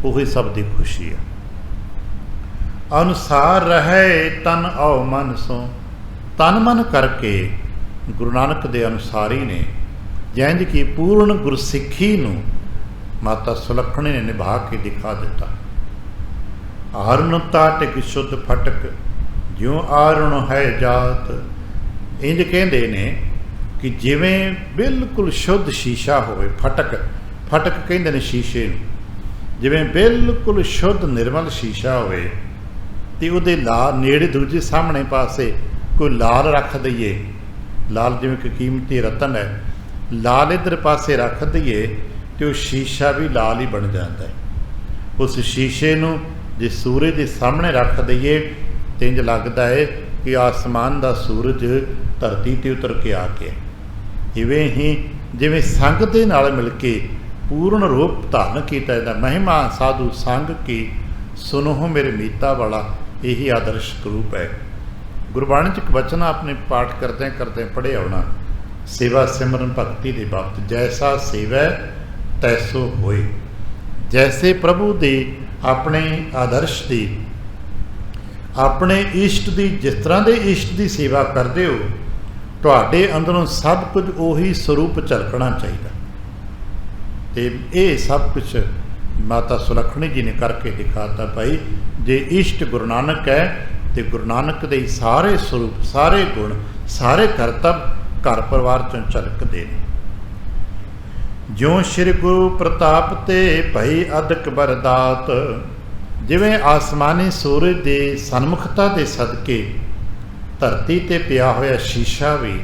वही सब की खुशी है। अनुसार रहे तन आओ मन सो, तन मन करके गुरु नानक के अनुसारी ने जैंज की पूर्ण गुरसिੱਖੀ नूं माता सुलखणी ने निभा के दिखा दिता। ਆਰਨ ਤਾਟਿਕ ਸ਼ੁੱਧ ਫਟਕ ਜਿਉਂ ਆਰਣ ਹੈ ਜਾਤ। ਇੰਜ ਕਹਿੰਦੇ ਨੇ ਕਿ ਜਿਵੇਂ ਬਿਲਕੁਲ ਸ਼ੁੱਧ ਸ਼ੀਸ਼ਾ ਹੋਵੇ, ਫਟਕ ਕਹਿੰਦੇ ਨੇ ਸ਼ੀਸ਼ੇ ਨੂੰ, ਜਿਵੇਂ ਬਿਲਕੁਲ ਸ਼ੁੱਧ ਨਿਰਮਲ ਸ਼ੀਸ਼ਾ ਹੋਵੇ ਤੇ ਉਹਦੇ ਲਾਲ ਨੇੜੇ ਦੂਜੇ ਸਾਹਮਣੇ ਪਾਸੇ ਕੋਈ ਲਾਲ ਰੱਖ ਦਈਏ, ਲਾਲ ਜਿਵੇਂ ਕਿ ਕੀਮਤੀ ਰਤਨ ਹੈ, ਲਾਲ ਇੱਧਰ ਪਾਸੇ ਰੱਖ ਦਈਏ ਤੇ ਉਹ ਸ਼ੀਸ਼ਾ ਵੀ ਲਾਲ ਹੀ ਬਣ ਜਾਂਦਾ ਹੈ। ਉਸ ਸ਼ੀਸ਼ੇ ਨੂੰ ਜੇ ਸੂਰਜ ਦੇ ਸਾਹਮਣੇ ਰੱਖ ਦਈਏ ਤੇ ਇੰਜ ਲੱਗਦਾ ਹੈ ਕਿ ਆਸਮਾਨ ਦਾ ਸੂਰਜ ਧਰਤੀ 'ਤੇ ਉਤਰ ਕੇ ਆ ਗਿਆ। ਇਵੇਂ ਹੀ ਜਿਵੇਂ ਸੰਗ ਦੇ ਨਾਲ ਮਿਲ ਕੇ ਪੂਰਨ ਰੂਪ ਧਾਰਨ ਕੀਤਾ ਜਾਂਦਾ। ਮਹਿਮਾ ਸਾਧੂ ਸੰਗ ਕੀ ਸੁਨੋ ਮੇਰੇ ਮੀਤਾ ਵਾਲਾ, ਇਹੀ ਆਦਰਸ਼ ਰੂਪ ਹੈ। ਗੁਰਬਾਣੀ 'ਚ ਇੱਕ ਵਚਨ ਆਪਣੇ ਪਾਠ ਕਰਦੇ ਪੜ੍ਹਿਆ ਹੋਣਾ, ਸੇਵਾ ਸਿਮਰਨ ਭਗਤੀ ਦੇ ਬਾਬਤ, ਜੈਸਾ ਸੇਵੈ ਤੈਸੋ ਹੋਏ। ਜੈਸੇ ਪ੍ਰਭੂ ਦੇ ਆਪਣੇ ਆਦਰਸ਼ ਦੀ, ਆਪਣੇ ਇਸ਼ਟ ਦੀ, ਜਿਸ ਤਰ੍ਹਾਂ ਦੇ ਇਸ਼ਟ ਦੀ ਸੇਵਾ ਕਰਦੇ ਹੋ, ਤੁਹਾਡੇ ਅੰਦਰੋਂ ਸਭ ਕੁਝ ਉਹੀ ਸਰੂਪ ਝਲਕਣਾ ਚਾਹੀਦਾ। ਤੇ ਇਹ ਸਭ ਕੁਝ ਮਾਤਾ ਸੁਲੱਖਣੀ ਜੀ ਨੇ ਕਰਕੇ ਦਿਖਾਤਾ। ਭਾਈ ਜੇ ਇਸ਼ਟ ਗੁਰੂ ਨਾਨਕ ਹੈ ਤੇ ਗੁਰੂ ਨਾਨਕ ਦੇ ਸਾਰੇ ਸਰੂਪ, ਸਾਰੇ ਗੁਣ, ਸਾਰੇ ਕਰਤੱਵ ਘਰ ਪਰਿਵਾਰ ਚੋਂ ਝਲਕਦੇ ਨੇ। ਜਿਉਂ ਸ਼੍ਰੀ ਗੁਰੂ ਪ੍ਰਤਾਪ ਤੇ ਭਈ ਅਦਕ ਬਰਦਾਤ, ਜਿਵੇਂ ਆਸਮਾਨੀ ਸੂਰਜ ਦੇ ਸਨਮੁਖਤਾ ਦੇ ਸਦਕੇ ਧਰਤੀ 'ਤੇ ਪਿਆ ਹੋਇਆ ਸ਼ੀਸ਼ਾ ਵੀ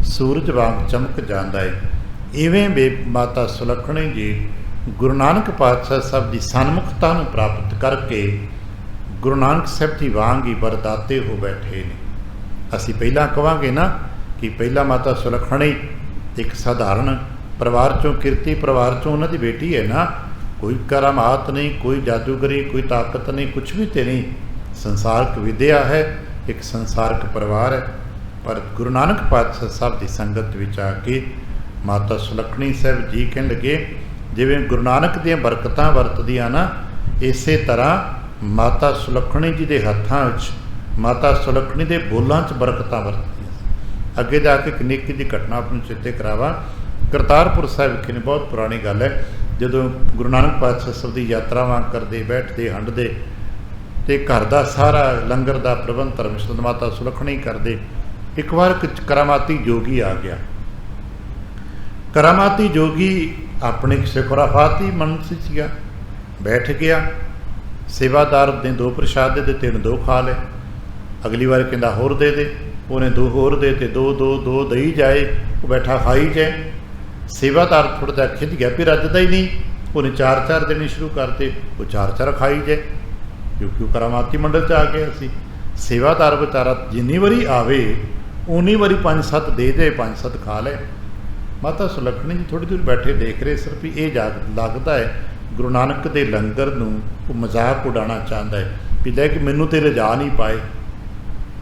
ਸੂਰਜ ਵਾਂਗ ਚਮਕ ਜਾਂਦਾ ਹੈ, ਇਵੇਂ ਵੀ ਮਾਤਾ ਸੁਲੱਖਣੀ ਜੀ ਗੁਰੂ ਨਾਨਕ ਪਾਤਸ਼ਾਹ ਸਾਹਿਬ ਦੀ ਸਨਮੁਖਤਾ ਨੂੰ ਪ੍ਰਾਪਤ ਕਰਕੇ ਗੁਰੂ ਨਾਨਕ ਸਾਹਿਬ ਦੀ ਵਾਂਗ ਹੀ ਵਰਦਾਤੇ ਹੋ ਬੈਠੇ ਨੇ। ਅਸੀਂ ਪਹਿਲਾਂ ਕਹਾਂਗੇ ਨਾ ਕਿ ਪਹਿਲਾਂ ਮਾਤਾ ਸੁਲੱਖਣੀ ਇੱਕ ਸਾਧਾਰਨ ਪਰਿਵਾਰ 'ਚੋਂ, ਕਿਰਤੀ ਪਰਿਵਾਰ 'ਚੋਂ ਉਹਨਾਂ ਦੀ ਬੇਟੀ ਹੈ ਨਾ, ਕੋਈ ਕਰਾਮਾਤ ਨਹੀਂ, ਕੋਈ ਜਾਦੂਗਰੀ, ਕੋਈ ਤਾਕਤ ਨਹੀਂ, ਕੁਛ ਵੀ ਤੇ ਨਹੀਂ, ਸੰਸਾਰਕ ਵਿਦਿਆ ਹੈ, ਇੱਕ ਸੰਸਾਰਕ ਪਰਿਵਾਰ ਹੈ। ਪਰ ਗੁਰੂ ਨਾਨਕ ਪਾਤਸ਼ਾਹ ਸਾਹਿਬ ਦੀ ਸੰਗਤ ਵਿੱਚ ਆ ਕੇ ਮਾਤਾ ਸੁਲੱਖਣੀ ਸਾਹਿਬ ਜੀ ਕਹਿਣ ਲੱਗੇ, ਜਿਵੇਂ ਗੁਰੂ ਨਾਨਕ ਦੀਆਂ ਬਰਕਤਾਂ ਵਰਤਦੀਆਂ ਨਾ, ਇਸੇ ਤਰ੍ਹਾਂ ਮਾਤਾ ਸੁਲੱਖਣੀ ਜੀ ਦੇ ਹੱਥਾਂ ਵਿੱਚ, ਮਾਤਾ ਸੁਲੱਖਣੀ ਦੇ ਬੋਲਾਂ 'ਚ ਬਰਕਤਾਂ ਵਰਤਦੀਆਂ। ਅੱਗੇ ਜਾ ਕੇ ਇੱਕ ਨਿੱਕੀ ਜਿਹੀ ਘਟਨਾ ਆਪ ਨੂੰ ਚੇਤੇ ਕਰਾਵਾਂ। ਕਰਤਾਰਪੁਰ ਸਾਹਿਬ ਵਿਖੇ ਨੇ, ਬਹੁਤ ਪੁਰਾਣੀ ਗੱਲ ਹੈ, ਜਦੋਂ ਗੁਰੂ ਨਾਨਕ ਪਾਤਸ਼ਾਹ ਸਾਹਿਬ ਦੀ ਯਾਤਰਾਵਾਂ ਕਰਦੇ, ਬੈਠਦੇ, ਹੰਡਦੇ ਤੇ ਘਰ ਦਾ ਸਾਰਾ ਲੰਗਰ ਦਾ ਪ੍ਰਬੰਧ ਧਰਮਸ਼ਾਲਾ ਮਾਤਾ ਸੁਲੱਖਣੀ ਕਰਦੇ। ਇੱਕ ਵਾਰ ਇੱਕ ਕਰਾਮਾਤੀ ਜੋਗੀ ਆ ਗਿਆ। ਕਰਾਮਾਤੀ ਜੋਗੀ ਆਪਣੇ ਕਿਸੇ ਖੁਰਾਫਾਤੀ ਮਨ ਸੀਗਾ, ਬੈਠ ਗਿਆ। ਸੇਵਾਦਾਰ ਨੇ 2 ਪ੍ਰਸ਼ਾਦੇ ਦਿੱਤੇ, ਉਹਨੇ 2 ਖਾ ਲਏ। ਅਗਲੀ ਵਾਰ ਕਹਿੰਦਾ ਹੋਰ ਦੇ ਦੇ, ਉਹਨੇ 2 ਹੋਰ ਦੇ ਤੇ 2 ਦਈ ਜਾਏ, ਉਹ ਬੈਠਾ ਖਾਈ ਜਾਏ। ਸੇਵਾਦਾਰ ਥੋੜ੍ਹਾ ਜਿਹਾ ਖਿੱਝ ਗਿਆ ਵੀ ਰੱਜਦਾ ਹੀ ਨਹੀਂ, ਉਹਨੇ 4 ਦੇਣੇ ਸ਼ੁਰੂ ਕਰਤੇ, ਉਹ 4 ਖਾਈ ਜਾਏ, ਕਿਉਂਕਿ ਉਹ ਕਰਾਮਾਤੀ ਮੰਡਲ 'ਚ ਆ ਗਿਆ ਸੀ। ਸੇਵਾਦਾਰ ਵਿਚਾਰਾ ਜਿੰਨੀ ਵਾਰੀ ਆਵੇ ਉਨੀ ਵਾਰੀ 5-7 ਦੇ ਜਾਏ, 5-7 ਖਾ ਲਏ। ਮਾਤਾ ਸੁਲੱਖਣੀ ਜੀ ਥੋੜ੍ਹੀ ਦੂਰ ਬੈਠੇ ਦੇਖ ਰਹੇ ਸਰ ਵੀ ਇਹ ਲੱਗਦਾ ਹੈ ਗੁਰੂ ਨਾਨਕ ਦੇ ਲੰਗਰ ਨੂੰ ਉਹ ਮਜ਼ਾਕ ਉਡਾਉਣਾ ਚਾਹੁੰਦਾ ਹੈ ਵੀ ਲੈ ਕਿ ਮੈਨੂੰ ਤੇ ਰਜਾ ਨਹੀਂ ਪਾਏ।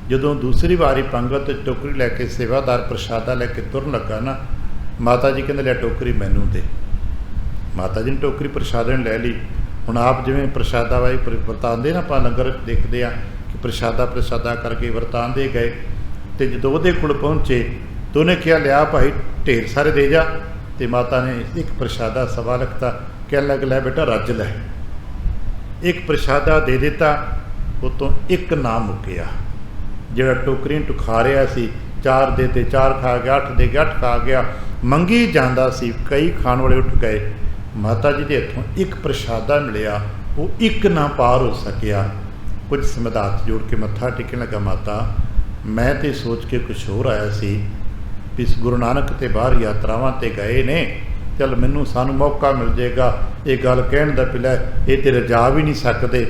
ਜਦੋਂ ਦੂਸਰੀ ਵਾਰੀ ਪੰਗਤ ਟੋਕਰੀ ਲੈ ਕੇ ਸੇਵਾਦਾਰ ਪ੍ਰਸ਼ਾਦਾ ਲੈ ਕੇ ਤੁਰਨ ਲੱਗਾ ਨਾ, ਮਾਤਾ ਜੀ ਕਹਿੰਦੇ ਲੈ ਟੋਕਰੀ ਮੈਨੂੰ ਦੇ। ਮਾਤਾ ਜੀ ਨੇ ਟੋਕਰੀ ਪ੍ਰਸ਼ਾਦੇ ਨੂੰ ਲੈ ਲਈ। ਹੁਣ ਆਪ ਜਿਵੇਂ ਪ੍ਰਸ਼ਾਦਾ ਵਾਈ ਵਰਤਾਉਂਦੇ ਨਾ, ਆਪਾਂ ਲੰਗਰ ਦੇਖਦੇ ਆ ਕਿ ਪ੍ਰਸ਼ਾਦਾ ਕਰਕੇ ਵਰਤਾਉਂਦੇ ਗਏ, ਤੇ ਜਦੋਂ ਉਹਦੇ ਕੋਲ ਪਹੁੰਚੇ ਤਾਂ ਉਹਨੇ ਕਿਹਾ ਲਿਆ ਭਾਈ ਢੇਰ ਸਾਰੇ ਦੇ ਜਾ। ਤੇ ਮਾਤਾ ਨੇ ਇੱਕ ਪ੍ਰਸ਼ਾਦਾ ਸਵਾ ਲਿਖਤਾ, ਕਹਿਣ ਲੱਗ ਲੈ ਬੇਟਾ ਰੱਜ ਲੈ। ਇੱਕ ਪ੍ਰਸ਼ਾਦਾ ਦੇ ਦਿੱਤਾ, ਉਤੋਂ ਇੱਕ ਨਾ ਮੁੱਕਿਆ। ਜਿਹੜਾ ਟੋਕਰੀ ਟੁਖਾ ਰਿਹਾ ਸੀ, 4 ਦੇ ਤੇ 4 ਖਾ ਗਿਆ, 8 ਦੇ ਕੇ 8 ਖਾ ਗਿਆ, ਮੰਗੀ ਜਾਂਦਾ ਸੀ। ਕਈ ਖਾਣ ਵਾਲੇ ਉੱਠ ਗਏ। ਮਾਤਾ ਜੀ ਦੇ ਹੱਥੋਂ ਇੱਕ ਪ੍ਰਸ਼ਾਦਾ ਮਿਲਿਆ, ਉਹ ਇੱਕ ਨਾ ਪਾਰ ਹੋ ਸਕਿਆ। ਕੁਝ ਸਮੇਂ ਹੱਥ ਜੋੜ ਕੇ ਮੱਥਾ ਟੇਕਣ ਲੱਗਾ, ਮਾਤਾ ਮੈਂ ਤੇ ਸੋਚ ਕੇ ਕੁਛ ਹੋਰ ਆਇਆ ਸੀ ਵੀ ਗੁਰੂ ਨਾਨਕ ਤੇ ਬਾਹਰ ਯਾਤਰਾਵਾਂ ਤੇ ਗਏ ਨੇ, ਚੱਲ ਸਾਨੂੰ ਮੌਕਾ ਮਿਲ ਜਾਏਗਾ ਇਹ ਗੱਲ ਕਹਿਣ ਦਾ, ਪਿਲਾ ਇਹ ਤੇ ਰਜਾ ਵੀ ਨਹੀਂ ਸਕਦੇ,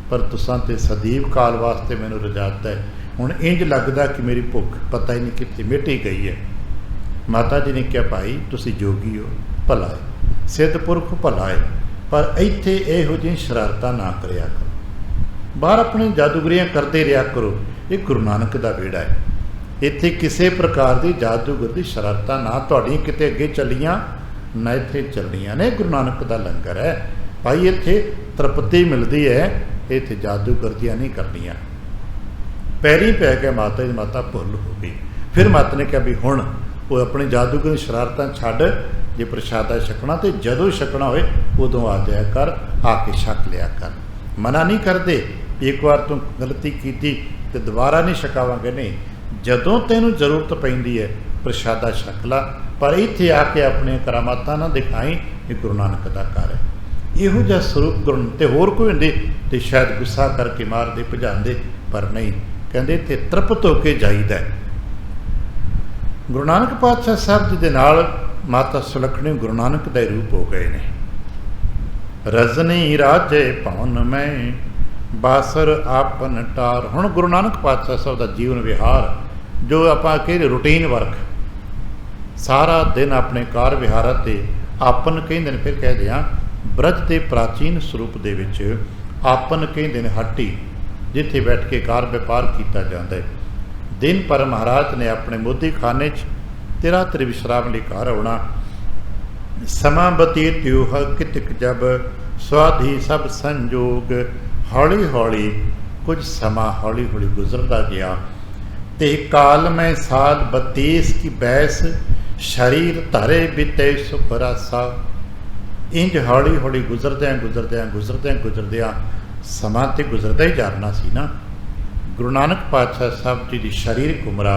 ਪਰ ਤੁਸਾਂ ਤੇ ਸਦੀਵ ਕਾਲ ਵਾਸਤੇ ਮੈਨੂੰ ਰਜਾਤਾ ਹੈ। ਹੁਣ ਇੰਜ ਲੱਗਦਾ ਕਿ ਮੇਰੀ ਭੁੱਖ ਪਤਾ ਹੀ ਨਹੀਂ ਕਿੱਥੇ ਮਿਟ ਹੀ ਗਈ ਹੈ। ਮਾਤਾ ਜੀ ਨੇ ਕਿਹਾ ਭਾਈ ਤੁਸੀਂ ਜੋਗੀ ਹੋ, ਭਲਾ ਹੈ, ਸਿੱਧ ਪੁਰਖ ਭਲਾ ਹੈ, ਪਰ ਇੱਥੇ ਇਹੋ ਜਿਹੀ ਸ਼ਰਾਰਤਾਂ ਨਾ ਕਰਿਆ ਕਰੋ, ਬਾਹਰ ਆਪਣੀ ਜਾਦੂਗਰੀਆਂ ਕਰਦੇ ਰਿਹਾ ਕਰੋ। ਇਹ ਗੁਰੂ ਨਾਨਕ ਦਾ ਵਿਹੜਾ ਹੈ, ਇੱਥੇ ਕਿਸੇ ਪ੍ਰਕਾਰ ਦੀ ਜਾਦੂਗਰ ਦੀ ਸ਼ਰਾਰਤਾਂ ਨਾ ਤੁਹਾਡੀਆਂ ਕਿਤੇ ਅੱਗੇ ਚੱਲੀਆਂ ਨਾ ਇੱਥੇ ਚੱਲਣੀਆਂ ਨੇ। ਗੁਰੂ ਨਾਨਕ ਦਾ ਲੰਗਰ ਹੈ ਭਾਈ, ਇੱਥੇ ਤ੍ਰਿਪਤੀ ਮਿਲਦੀ ਹੈ, ਇੱਥੇ ਜਾਦੂਗਰਦੀਆਂ ਨਹੀਂ ਕਰਨੀਆਂ। ਪੈਰੀ ਪੈ ਕੇ ਮਾਤਾ ਜੀ ਮਾਤਾ ਭੁੱਲ ਹੋ ਗਈ। ਫਿਰ ਮਾਤਾ ਨੇ ਕਿਹਾ ਵੀ ਹੁਣ ਉਹ ਆਪਣੀ ਜਾਦੂਗਰ ਸ਼ਰਾਰਤਾਂ ਛੱਡ, ਜੇ ਪ੍ਰਸ਼ਾਦਾ ਛਕਣਾ ਤੇ ਜਦੋਂ ਛਕਣਾ ਹੋਏ ਉਦੋਂ ਆ ਜਾਇਆ ਕਰ, ਆ ਕੇ ਛਕ ਲਿਆ ਕਰ। मना नहीं करते एक बार तू गलती की तो दोबारा नहीं छकावांगे, नहीं, जदों तैनूं जरूरत पैंदी है प्रशादा छक ला, पर इत्थे आके अपने करामातां ना दिखाई, ये गुरु नानक दा घर है। इहो जिहा स्वरूप गुरु ते होर कोई हुंदे ते शायद गुस्सा करके मारदे भजांदे, पर नहीं, कहंदे ते तृप्त होके जाईदा है। गुरु नानक पातशाह साहब जी दे नाल माता सुलखणी गुरु नानक दा रूप हो गए ने। रजनी राजे भवन में बासर आपन टार। हुण गुरु नानक पातशाह साहब दा जीवन विहार जो आपां कहिए रूटीन वर्क, सारा दिन अपने कार विहार ते आपन कहिंदे ने, फिर कहदे आ ब्रज के प्राचीन स्वरूप दे विच आपन कहिंदे ने हट्टी, जिथे बैठ के कार व्यापार किया जाता है। दिन पर महाराज ने अपने मोदी खाने ते रात्रि विश्राम लई घर आउणा। समा बतीत यूह कितक जब स्वाधि सब संजोग। हौली हौली कुछ समा हौली हौली गुजरता गया ते काल में साल 32 की बैस शरीर धरे बिते सुख रासा। इंज हौली हौली गुजरद्या समा तो गुजरता ही जाना सी ना। गुरु नानक पातशाह साहब जी की शरीरक उम्र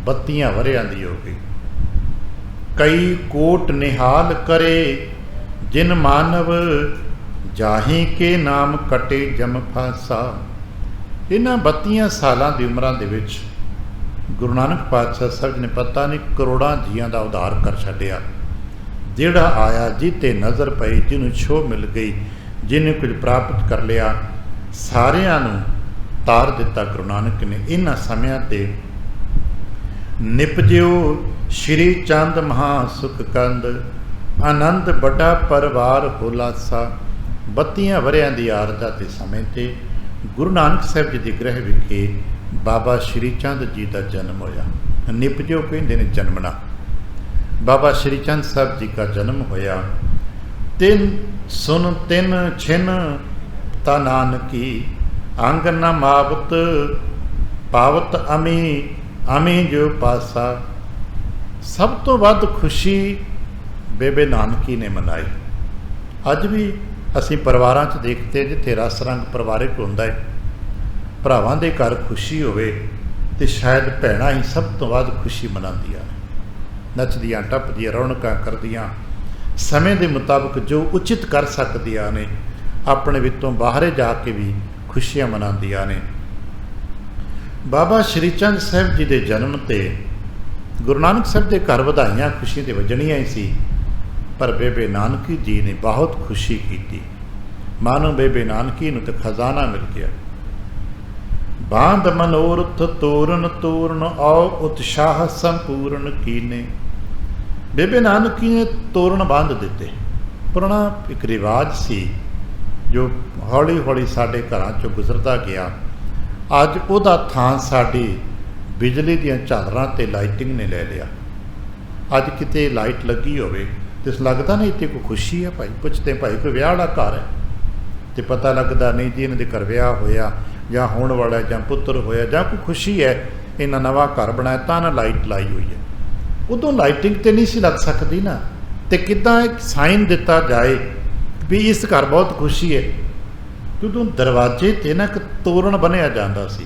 32 वरियां दी हो गई। कई कोट निहाल करे जिन मानव जाही के नाम कटे जम फासा। इन्हां 32 सालों की उम्र दे विच गुरु नानक पातशाह साहब ने पता नहीं करोड़ों जियां का उद्धार कर छड्डिया। जिहड़ा आया जिते नज़र पई, जिन्हों छोह मिल गई, जिन्हें कुछ प्राप्त कर लिया, सारियां नूं तार दिता गुरु नानक ने। इन्हां समियां ते निपजियो श्री चंद महा सुख कंद। आनंद बड़ा परिवार होलासा। 32 वरियां दी आरजा ते समय ते गुरु नानक साहब जी के गृह विखे बाबा श्री चंद जी का जन्म होया। निपजियो कहंदे ने जन्मना। बाबा श्री चंद साहब जी का जन्म होया। तिन सुन तिन छिन ता नानकी अंग न मावत पावत अमी अमी जो पासा। सब तो वध खुशी बेबे नानकी ने मनाई। अज भी असी परिवारां च देखते जिथे रस रंग परिवारिक हुंदा है, भरावां दे घर खुशी होवे ते शायद भैणां ही सब तो वध खुशी मनांदियां ने, नचदियां टपदियां रौनकां करदियां, समय के मुताबिक जो उचित कर सकदियां ने, अपने वित्तों बाहरे जाके भी खुशियां मनांदियां ने। बाबा श्री चंद साहब जी के जन्म ते गुरु नानक साहब के घर वधाइयां खुशी ते वजणियां ही सी, पर बेबे नानकी जी ने बहुत खुशी की। मानो बेबे नानकी नूं ते खजाना मिल गया। बांध मनोरथ तोरण तोरण औ उत्साह संपूर्ण कीने। बेबे नानकी ने तोरण बांध दिते। पुराना एक रिवाज सी जो हौली हौली साडे घरां चों गुजरदा गया। अज उहदा थां साडी बिजली दीयां झालरां ते लाइटिंग ने ले लिया। अज किते लाइट लगी होवे तो लगता नहीं इतने कोई खुशी है भाई। पुछते भाई कोई विआह वाला घर है तो पता लगता नहीं जी इन्हां दे घर विआह होया जां होण वाला जां पुत्र होया जां कोई खुशी है, इन्हां नवां घर बनाया तां ना लाइट लाई हुई है। उदों लाइटिंग तो नहीं सी लग सकती ना, तो किद्दां एक साइन दिता जाए भी इस घर बहुत खुशी है। उदों दरवाजे ते ना एक तोरण बनिया जाता सी।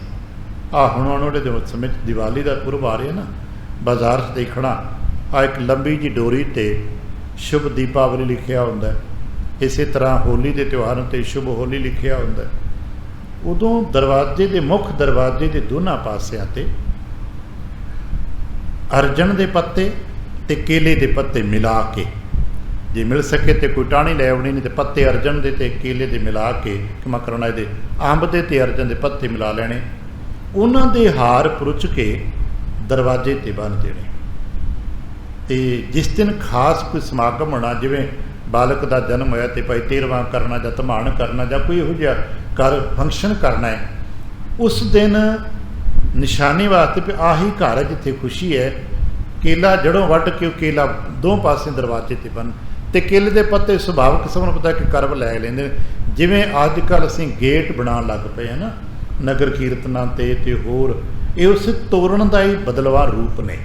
हुण आउण वाले समय दिवाली का पुरब आ रहा ना, बाजार से देखना आ एक लंबी जी डोरी ते शुभ दीपावली लिखिया हुंदा है। इस तरह होली के त्यौहार ते शुभ होली लिखिया हुंदा है। उदों दरवाजे के मुख दरवाजे के दोनों पासियां ते अर्जन के पत्ते ते केले के पत्ते मिला के, जे मिल सके तो कोई टाणी लै आउणी, नहीं तो पत्ते अर्जन के ते केले के मिला के क्षमा करना, ये अंब के ते अर्जन के पत्ते मिला लेने, उन्हां दे हार पुरुच के दरवाजे ते बन देने। तो जिस दिन खास कोई समागम होना, जिवें बालक का जन्म होया तो भाई 13वां करना जां धमाण करना जां कोई इहो जिहा घर फंक्शन करना है, उस दिन निशानी वास्ते भी आही घर है जिथे खुशी है। केला जड़ों वट के केला दो पासे दरवाजे ते बन ते केले के पत्ते सुभाविक सब नूं पता कि करब लै लैंदे। जिवें अजकल असीं गेट बना लग पे है ना नगर कीर्तनां ते होर, ये उस तोरण का ही बदलवा रूप ने।